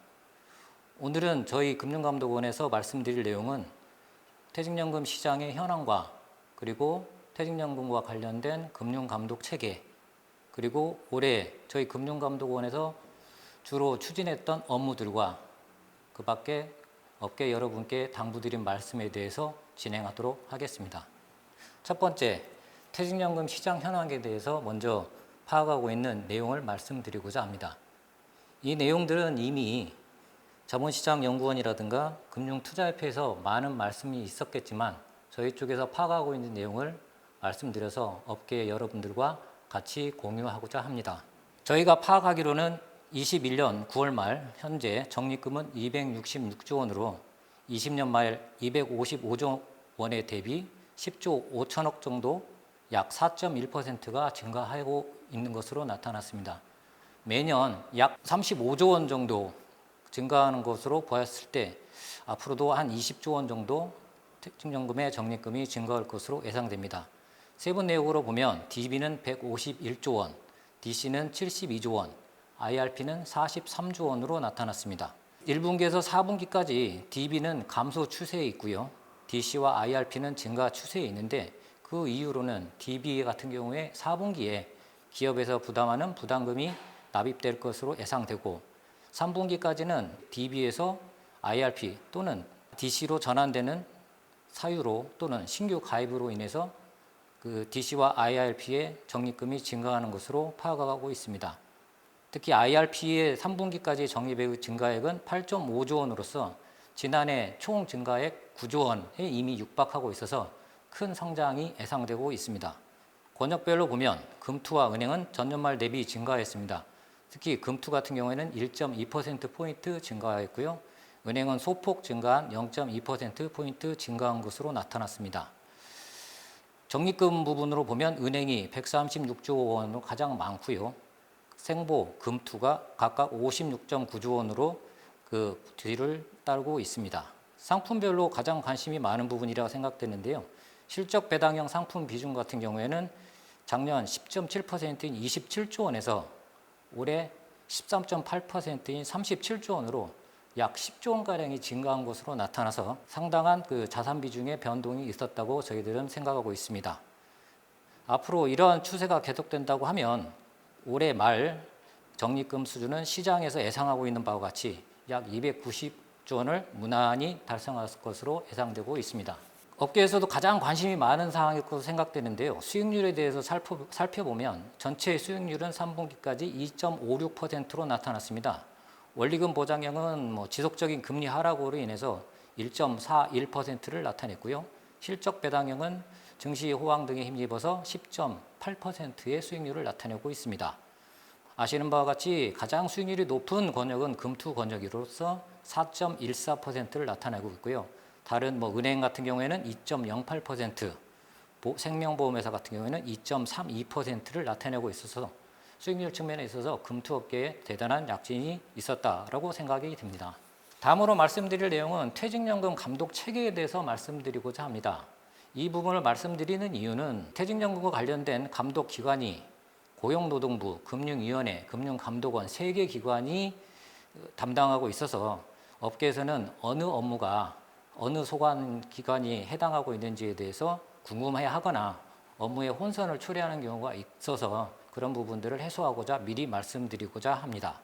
오늘은 저희 금융감독원에서 말씀드릴 내용은 퇴직연금 시장의 현황과 그리고 퇴직연금과 관련된 금융감독 체계 그리고 올해 저희 금융감독원에서 주로 추진했던 업무들과 그 밖에 업계 여러분께 당부드린 말씀에 대해서 진행하도록 하겠습니다. 첫 번째, 퇴직연금 시장 현황에 대해서 먼저 파악하고 있는 내용을 말씀드리고자 합니다. 이 내용들은 이미 자본시장연구원이라든가 금융투자협회에서 많은 말씀이 있었겠지만 저희 쪽에서 파악하고 있는 내용을 말씀드려서 업계 여러분들과 같이 공유하고자 합니다. 저희가 파악하기로는 21년 9월 말 현재 적립금은 266조 원으로 20년 말 255조 원에 대비 10조 5천억 정도 약 4.1%가 증가하고 있는 것으로 나타났습니다. 매년 약 35조 원 정도 증가하는 것으로 보았을 때 앞으로도 한 20조 원 정도 퇴직연금의 적립금이 증가할 것으로 예상됩니다. 세부 내역으로 보면 DB는 151조 원, DC는 72조 원, IRP는 43조 원으로 나타났습니다. 1분기에서 4분기까지 DB는 감소 추세에 있고요. DC와 IRP는 증가 추세에 있는데 그 이유로는 DB 같은 경우에 4분기에 기업에서 부담하는 부담금이 납입될 것으로 예상되고 3분기까지는 DB에서 IRP 또는 DC로 전환되는 사유로 또는 신규 가입으로 인해서 그 DC와 IRP의 적립금이 증가하는 것으로 파악하고 있습니다. 특히 IRP의 3분기까지 적립액 증가액은 8.5조 원으로서 지난해 총 증가액 9조 원에 이미 육박하고 있어서 큰 성장이 예상되고 있습니다. 권역별로 보면 금투와 은행은 전년 말 대비 증가했습니다. 특히 금투 같은 경우에는 1.2%포인트 증가했고요. 은행은 소폭 증가한 0.2%포인트 증가한 것으로 나타났습니다. 적립금 부분으로 보면 은행이 136조 원으로 가장 많고요. 생보, 금투가 각각 56.9조 원으로 그 뒤를 따르고 있습니다. 상품별로 가장 관심이 많은 부분이라고 생각되는데요. 실적 배당형 상품 비중 같은 경우에는 작년 10.7%인 27조 원에서 올해 13.8%인 37조 원으로 약 10조 원가량이 증가한 것으로 나타나서 상당한 그 자산 비중의 변동이 있었다고 저희들은 생각하고 있습니다. 앞으로 이러한 추세가 계속된다고 하면 올해 말 적립금 수준은 시장에서 예상하고 있는 바와 같이 약 290조 원을 무난히 달성할 것으로 예상되고 있습니다. 업계에서도 가장 관심이 많은 사항일 것으로 생각되는데요. 수익률에 대해서 살펴보면 전체 수익률은 3분기까지 2.56%로 나타났습니다. 원리금 보장형은 지속적인 금리 하락으로 인해서 1.41%를 나타냈고요. 실적 배당형은 증시 호황 등에 힘입어서 10.8%의 수익률을 나타내고 있습니다. 아시는 바와 같이 가장 수익률이 높은 권역은 금투 권역으로서 4.14%를 나타내고 있고요. 다른 은행 같은 경우에는 2.08%, 생명보험회사 같은 경우에는 2.32%를 나타내고 있어서 수익률 측면에 있어서 금투업계에 대단한 약진이 있었다라고 생각이 듭니다. 다음으로 말씀드릴 내용은 퇴직연금 감독 체계에 대해서 말씀드리고자 합니다. 이 부분을 말씀드리는 이유는 퇴직연금과 관련된 감독 기관이 고용노동부, 금융위원회, 금융감독원 3개 기관이 담당하고 있어서 업계에서는 어느 업무가 어느 소관기관이 해당하고 있는지에 대해서 궁금해하거나 업무에 혼선을 초래하는 경우가 있어서 그런 부분들을 해소하고자 미리 말씀드리고자 합니다.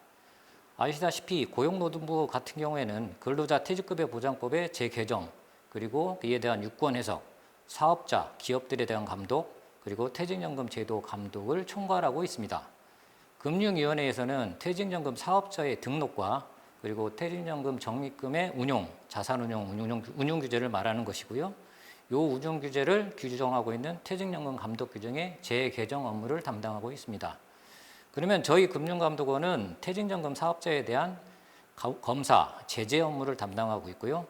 아시다시피 고용노동부 같은 경우에는 근로자 퇴직급여 보장법의 재개정 그리고 이에 대한 유권 해석 사업자, 기업들에 대한 감독, 그리고 퇴직연금 제도 감독을 총괄하고 있습니다. 금융위원회에서는 퇴직연금 사업자의 등록과 그리고 퇴직연금 적립금의 운용, 자산운용 규제를 말하는 것이고요. 이 운용 규제를 규정하고 있는 퇴직연금 감독 규정의 재개정 업무를 담당하고 있습니다. 그러면 저희 금융감독원은 퇴직연금 사업자에 대한 검사, 제재 업무를 담당하고 있고요.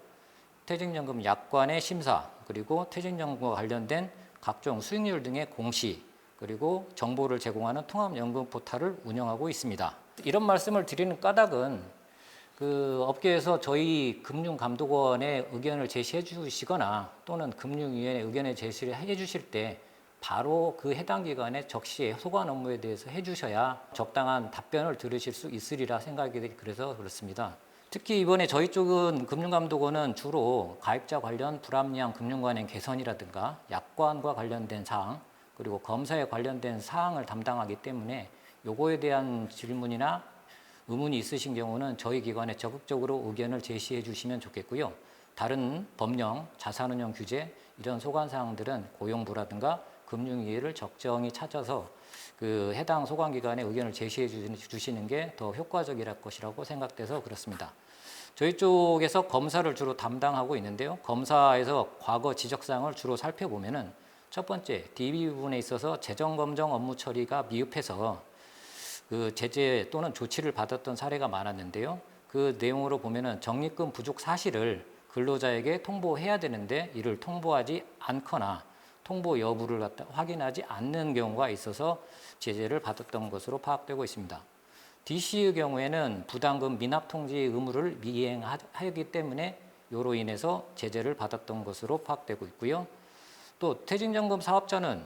퇴직연금 약관의 심사, 그리고 퇴직연금과 관련된 각종 수익률 등의 공시, 그리고 정보를 제공하는 통합연금 포털을 운영하고 있습니다. 이런 말씀을 드리는 까닭은 업계에서 저희 금융감독원의 의견을 제시해 주시거나 또는 금융위원회 의견을 제시를 해 주실 때 바로 그 해당 기관의 적시에 소관 업무에 대해서 해주셔야 적당한 답변을 들으실 수 있으리라 생각이 그래서 그렇습니다. 특히 이번에 저희 쪽은 금융감독원은 주로 가입자 관련 불합리한 금융관행 개선이라든가 약관과 관련된 사항 그리고 검사에 관련된 사항을 담당하기 때문에 요거에 대한 질문이나 의문이 있으신 경우는 저희 기관에 적극적으로 의견을 제시해 주시면 좋겠고요. 다른 법령, 자산운용 규제 이런 소관 사항들은 고용부라든가 금융위를 적정히 찾아서 해당 소관기관의 의견을 제시해 주시는 게 더 효과적일 것이라고 생각돼서 그렇습니다. 저희 쪽에서 검사를 주로 담당하고 있는데요. 검사에서 과거 지적사항을 주로 살펴보면은 첫 번째, DB 부분에 있어서 재정검정 업무 처리가 미흡해서 제재 또는 조치를 받았던 사례가 많았는데요. 그 내용으로 보면은 적립금 부족 사실을 근로자에게 통보해야 되는데 이를 통보하지 않거나 통보 여부를 확인하지 않는 경우가 있어서 제재를 받았던 것으로 파악되고 있습니다. DC의 경우에는 부담금 미납 통지 의무를 미이행하기 때문에 이로 인해서 제재를 받았던 것으로 파악되고 있고요. 또 퇴직연금 사업자는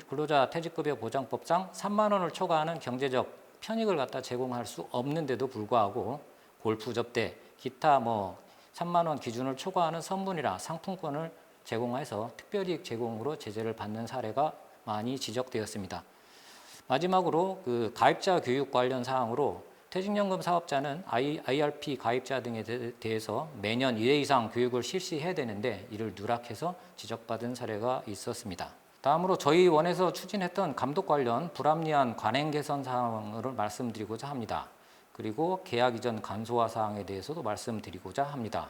근로자 퇴직급여 보장법상 3만 원을 초과하는 경제적 편익을 제공할 수 없는데도 불구하고 골프 접대, 기타 3만 원 기준을 초과하는 선물이나 상품권을 제공해서 특별이익 제공으로 제재를 받는 사례가 많이 지적되었습니다. 마지막으로 가입자 교육 관련 사항으로 퇴직연금 사업자는 IRP 가입자 등에 대해서 매년 1회 이상 교육을 실시해야 되는데 이를 누락해서 지적받은 사례가 있었습니다. 다음으로 저희 원에서 추진했던 감독 관련 불합리한 관행 개선 사항을 말씀드리고자 합니다. 그리고 계약 이전 간소화 사항에 대해서도 말씀드리고자 합니다.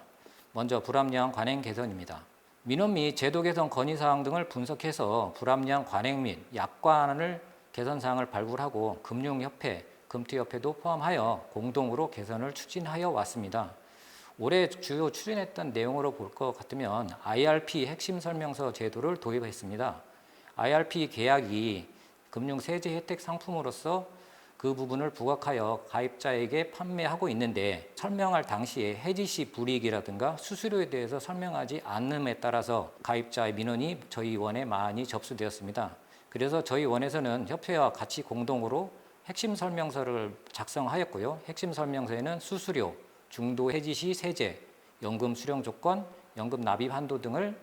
먼저 불합리한 관행 개선입니다. 민원 및 제도 개선 건의사항 등을 분석해서 불합리한 관행 및 약관을 개선사항을 발굴하고 금융협회, 금투협회도 포함하여 공동으로 개선을 추진하여 왔습니다. 올해 주요 추진했던 내용으로 볼 것 같으면 IRP 핵심 설명서 제도를 도입했습니다. IRP 계약이 금융세제 혜택 상품으로서 그 부분을 부각하여 가입자에게 판매하고 있는데 설명할 당시에 해지시 불이익이라든가 수수료에 대해서 설명하지 않음에 따라서 가입자의 민원이 저희 원에 많이 접수되었습니다. 그래서 저희 원에서는 협회와 같이 공동으로 핵심 설명서를 작성하였고요. 핵심 설명서에는 수수료, 중도 해지시 세제, 연금 수령 조건, 연금 납입 한도 등을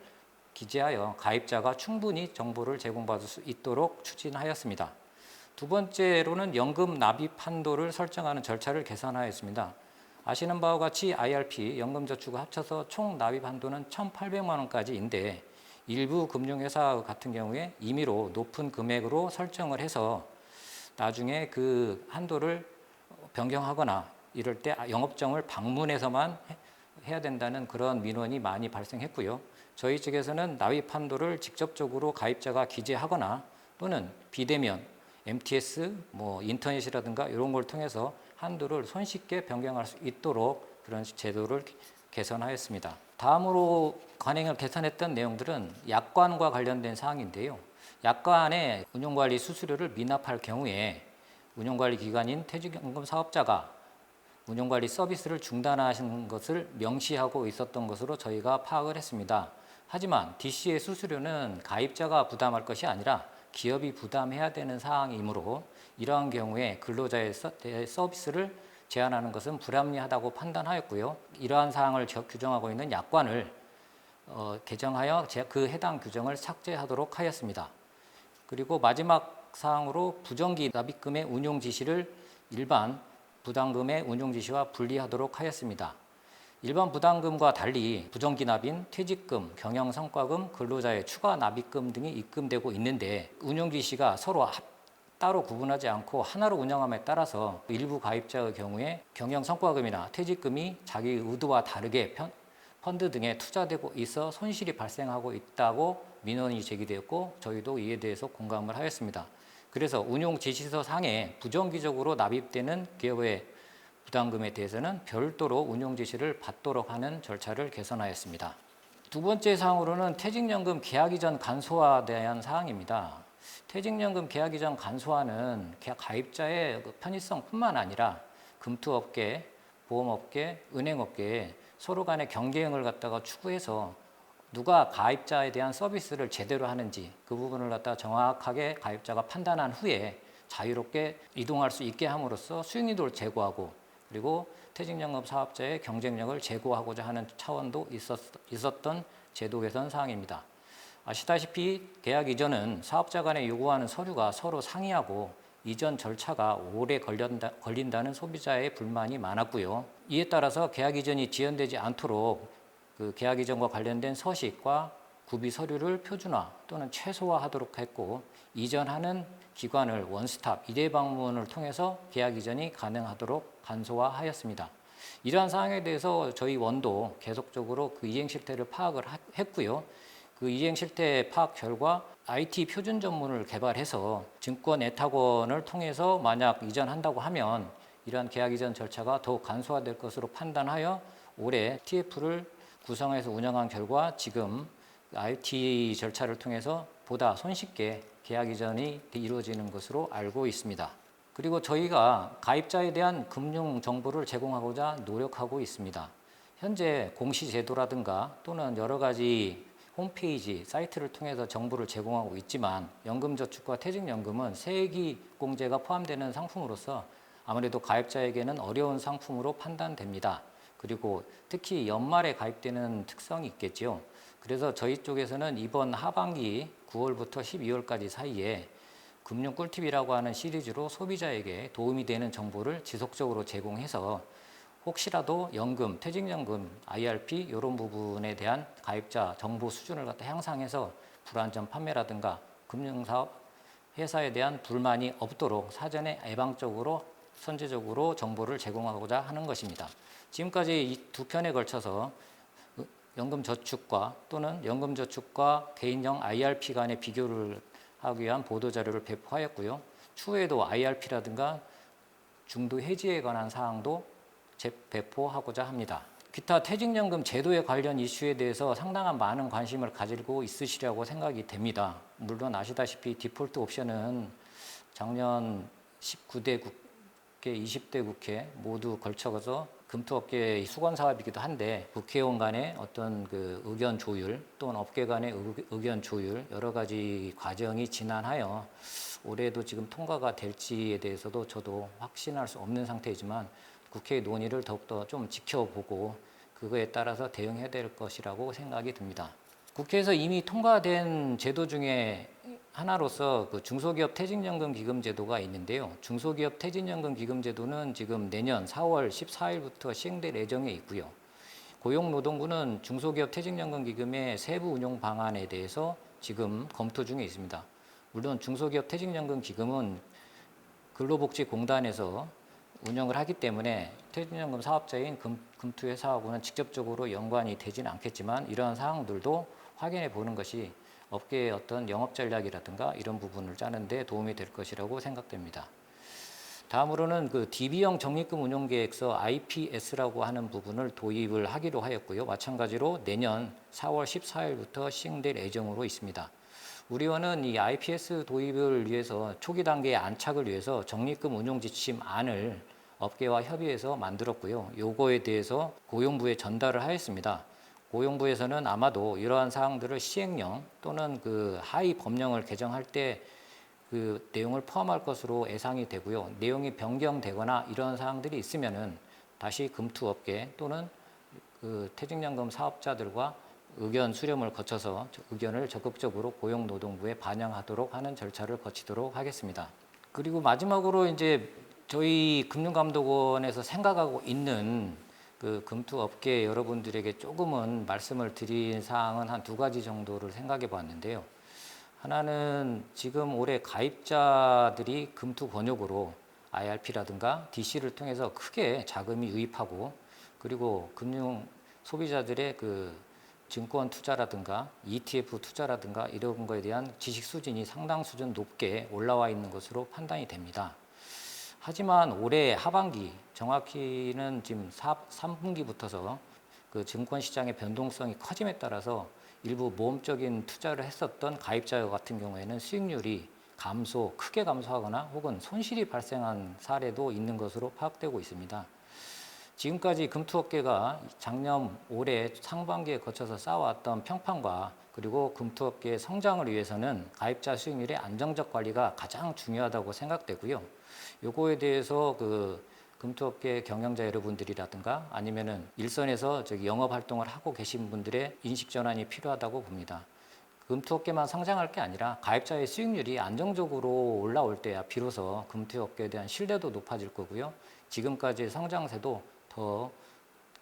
기재하여 가입자가 충분히 정보를 제공받을 수 있도록 추진하였습니다. 두 번째로는 연금 납입 한도를 설정하는 절차를 개선하였습니다. 아시는 바와 같이 IRP, 연금저축을 합쳐서 총 납입 한도는 1,800만 원까지인데 일부 금융회사 같은 경우에 임의로 높은 금액으로 설정을 해서 나중에 그 한도를 변경하거나 이럴 때 영업정을 방문해서만 해야 된다는 그런 민원이 많이 발생했고요. 저희 측에서는 납입 한도를 직접적으로 가입자가 기재하거나 또는 비대면 MTS, 인터넷이라든가 이런 걸 통해서 한도를 손쉽게 변경할 수 있도록 그런 제도를 개선하였습니다. 다음으로 관행을 개선했던 내용들은 약관과 관련된 사항인데요. 약관에 운용관리 수수료를 미납할 경우에 운용관리 기관인 퇴직연금 사업자가 운용관리 서비스를 중단하신 것을 명시하고 있었던 것으로 저희가 파악을 했습니다. 하지만 DC의 수수료는 가입자가 부담할 것이 아니라 기업이 부담해야 되는 사항이므로 이러한 경우에 근로자의 서비스를 제한하는 것은 불합리하다고 판단하였고요. 이러한 사항을 규정하고 있는 약관을 개정하여 그 해당 규정을 삭제하도록 하였습니다. 그리고 마지막 사항으로 부정기 납입금의 운용 지시를 일반 부담금의 운용 지시와 분리하도록 하였습니다. 일반 부담금과 달리 부정기납인 퇴직금, 경영성과금, 근로자의 추가 납입금 등이 입금되고 있는데 운용 지시가 서로 따로 구분하지 않고 하나로 운영함에 따라서 일부 가입자의 경우에 경영성과금이나 퇴직금이 자기 의도와 다르게 펀드 등에 투자되고 있어 손실이 발생하고 있다고 민원이 제기되었고 저희도 이에 대해서 공감을 하였습니다. 그래서 운용 지시서 상에 부정기적으로 납입되는 기업의 부담금에 대해서는 별도로 운용 지시를 받도록 하는 절차를 개선하였습니다. 두 번째 사항으로는 퇴직연금 계약 이전 간소화에 대한 사항입니다. 퇴직연금 계약 이전 간소화는 가입자의 편의성뿐만 아니라 금투업계, 보험업계, 은행업계에 서로 간의 경쟁을 갖다가 추구해서 누가 가입자에 대한 서비스를 제대로 하는지 그 부분을 갖다가 정확하게 가입자가 판단한 후에 자유롭게 이동할 수 있게 함으로써 수익률을 제고하고 그리고 퇴직연금 사업자의 경쟁력을 제고하고자 하는 차원도 있었던 제도 개선 사항입니다. 아시다시피 계약 이전은 사업자 간에 요구하는 서류가 서로 상이하고 이전 절차가 오래 걸린다는 소비자의 불만이 많았고요. 이에 따라서 계약 이전이 지연되지 않도록 그 계약 이전과 관련된 서식과 구비 서류를 표준화 또는 최소화하도록 했고 이전하는 기관을 원스톱 1회 방문을 통해서 계약 이전이 가능하도록 간소화하였습니다. 이러한 사항에 대해서 저희 원도 계속적으로 그 이행 실태를 파악을 했고요. 그 이행 실태 파악 결과 IT 표준 전문을 개발해서 증권 애탁원을 통해서 만약 이전한다고 하면 이러한 계약 이전 절차가 더욱 간소화될 것으로 판단하여 올해 TF를 구성해서 운영한 결과 지금 IT 절차를 통해서 보다 손쉽게 계약 이전이 이루어지는 것으로 알고 있습니다. 그리고 저희가 가입자에 대한 금융 정보를 제공하고자 노력하고 있습니다. 현재 공시제도라든가 또는 여러 가지 홈페이지, 사이트를 통해서 정보를 제공하고 있지만 연금저축과 퇴직연금은 세액공제가 포함되는 상품으로서 아무래도 가입자에게는 어려운 상품으로 판단됩니다. 그리고 특히 연말에 가입되는 특성이 있겠죠. 그래서 저희 쪽에서는 이번 하반기 9월부터 12월까지 사이에 금융 꿀팁이라고 하는 시리즈로 소비자에게 도움이 되는 정보를 지속적으로 제공해서 혹시라도 연금, 퇴직연금, IRP 이런 부분에 대한 가입자 정보 수준을 갖다 향상해서 불안전 판매라든가 금융사업 회사에 대한 불만이 없도록 사전에 예방적으로 선제적으로 정보를 제공하고자 하는 것입니다. 지금까지 이 두 편에 걸쳐서 연금저축과 또는 연금저축과 개인형 IRP 간의 비교를 하기 위한 보도자료를 배포하였고요. 추후에도 IRP라든가 중도 해지에 관한 사항도 배포하고자 합니다. 기타 퇴직연금 제도에 관련 이슈에 대해서 상당한 많은 관심을 가지고 있으시리라고 생각이 됩니다. 물론 아시다시피 디폴트 옵션은 작년 19대 국회, 20대 국회 모두 걸쳐서 금투업계의 수건 사업이기도 한데 국회의원 간의 어떤 그 의견 조율 또는 업계 간의 의견 조율 여러 가지 과정이 지난하여 올해도 지금 통과가 될지에 대해서도 저도 확신할 수 없는 상태이지만 국회의 논의를 더욱더 좀 지켜보고 그거에 따라서 대응해야 될 것이라고 생각이 듭니다. 국회에서 이미 통과된 제도 중에 하나로서 그 중소기업 퇴직연금 기금 제도가 있는데요. 중소기업 퇴직연금 기금 제도는 지금 내년 4월 14일부터 시행될 예정에 있고요. 고용노동부는 중소기업 퇴직연금 기금의 세부 운용 방안에 대해서 지금 검토 중에 있습니다. 물론 중소기업 퇴직연금 기금은 근로복지공단에서 운영을 하기 때문에 퇴직연금 사업자인 금투회사하고는 직접적으로 연관이 되지는 않겠지만 이러한 사항들도 확인해 보는 것이 업계의 어떤 영업 전략이라든가 이런 부분을 짜는 데 도움이 될 것이라고 생각됩니다. 다음으로는 그 DB형 적립금 운용계획서 IPS라고 하는 부분을 도입을 하기로 하였고요. 마찬가지로 내년 4월 14일부터 시행될 예정으로 있습니다. 우리원은 이 IPS 도입을 위해서 초기 단계의 안착을 위해서 적립금 운용 지침안을 업계와 협의해서 만들었고요. 요거에 대해서 고용부에 전달을 하였습니다. 고용부에서는 아마도 이러한 사항들을 시행령 또는 그 하위 법령을 개정할 때 그 내용을 포함할 것으로 예상이 되고요. 내용이 변경되거나 이러한 사항들이 있으면은 다시 금투업계 또는 그 퇴직연금 사업자들과 의견 수렴을 거쳐서 의견을 적극적으로 고용노동부에 반영하도록 하는 절차를 거치도록 하겠습니다. 그리고 마지막으로 이제 저희 금융감독원에서 생각하고 있는 그 금투업계 여러분들에게 조금은 말씀을 드린 사항은 한 두 가지 정도를 생각해 봤는데요. 하나는 지금 올해 가입자들이 금투 권역으로 IRP라든가 DC를 통해서 크게 자금이 유입하고, 그리고 금융 소비자들의 그 증권 투자라든가 ETF 투자라든가 이런 거에 대한 지식 수준이 상당 수준 높게 올라와 있는 것으로 판단이 됩니다. 하지만 올해 하반기, 정확히는 지금 3분기부터서 그 증권 시장의 변동성이 커짐에 따라서 일부 모험적인 투자를 했었던 가입자 같은 경우에는 수익률이 크게 감소하거나 혹은 손실이 발생한 사례도 있는 것으로 파악되고 있습니다. 지금까지 금투업계가 작년 올해 상반기에 거쳐서 쌓아왔던 평판과 그리고 금투업계의 성장을 위해서는 가입자 수익률의 안정적 관리가 가장 중요하다고 생각되고요. 요거에 대해서 그 금투업계 경영자 여러분들이라든가 아니면은 일선에서 영업 활동을 하고 계신 분들의 인식 전환이 필요하다고 봅니다. 금투업계만 성장할 게 아니라 가입자의 수익률이 안정적으로 올라올 때야 비로소 금투업계에 대한 신뢰도 높아질 거고요. 지금까지의 성장세도 더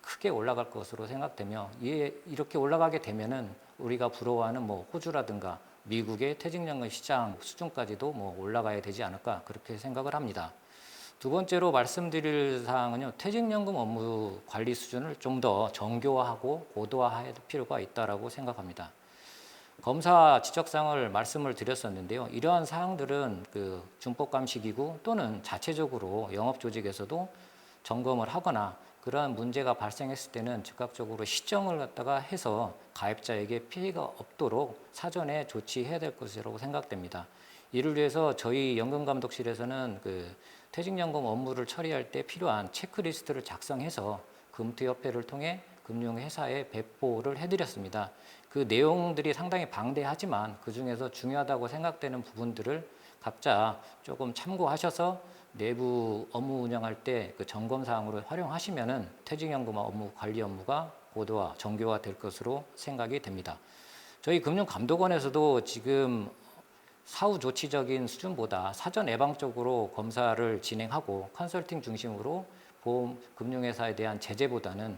크게 올라갈 것으로 생각되며, 이렇게 올라가게 되면은 우리가 부러워하는 호주라든가 미국의 퇴직연금 시장 수준까지도 올라가야 되지 않을까 그렇게 생각을 합니다. 두 번째로 말씀드릴 사항은요, 퇴직연금 업무 관리 수준을 좀 더 정교화하고 고도화할 필요가 있다라고 생각합니다. 검사 지적사항을 말씀을 드렸었는데요. 이러한 사항들은 그 준법감시기구 또는 자체적으로 영업조직에서도 점검을 하거나 그러한 문제가 발생했을 때는 즉각적으로 시정을 갖다가 해서 가입자에게 피해가 없도록 사전에 조치해야 될 것이라고 생각됩니다. 이를 위해서 저희 연금감독실에서는 그 퇴직연금 업무를 처리할 때 필요한 체크리스트를 작성해서 금투협회를 통해 금융회사에 배포를 해드렸습니다. 그 내용들이 상당히 방대하지만 그 중에서 중요하다고 생각되는 부분들을 각자 조금 참고하셔서 내부 업무 운영할 때 그 점검 사항으로 활용하시면은 퇴직연금 업무 관리 업무가 고도화, 정교화 될 것으로 생각이 됩니다. 저희 금융감독원에서도 지금 사후 조치적인 수준보다 사전 예방적으로 검사를 진행하고 컨설팅 중심으로 보험 금융회사에 대한 제재보다는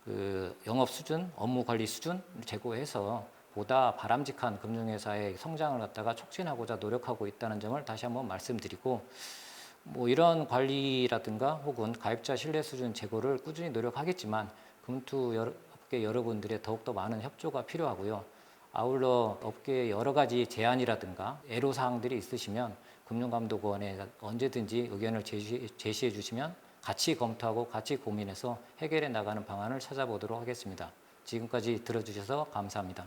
그 영업 수준, 업무 관리 수준을 제고해서 보다 바람직한 금융회사의 성장을 갖다가 촉진하고자 노력하고 있다는 점을 다시 한번 말씀드리고, 이런 관리라든가 혹은 가입자 신뢰 수준 제고를 꾸준히 노력하겠지만 금투업계 여러분들의 더욱더 많은 협조가 필요하고요. 아울러 업계의 여러 가지 제안이라든가 애로사항들이 있으시면 금융감독원에 언제든지 의견을 제시해 주시면 같이 검토하고 같이 고민해서 해결해 나가는 방안을 찾아보도록 하겠습니다. 지금까지 들어주셔서 감사합니다.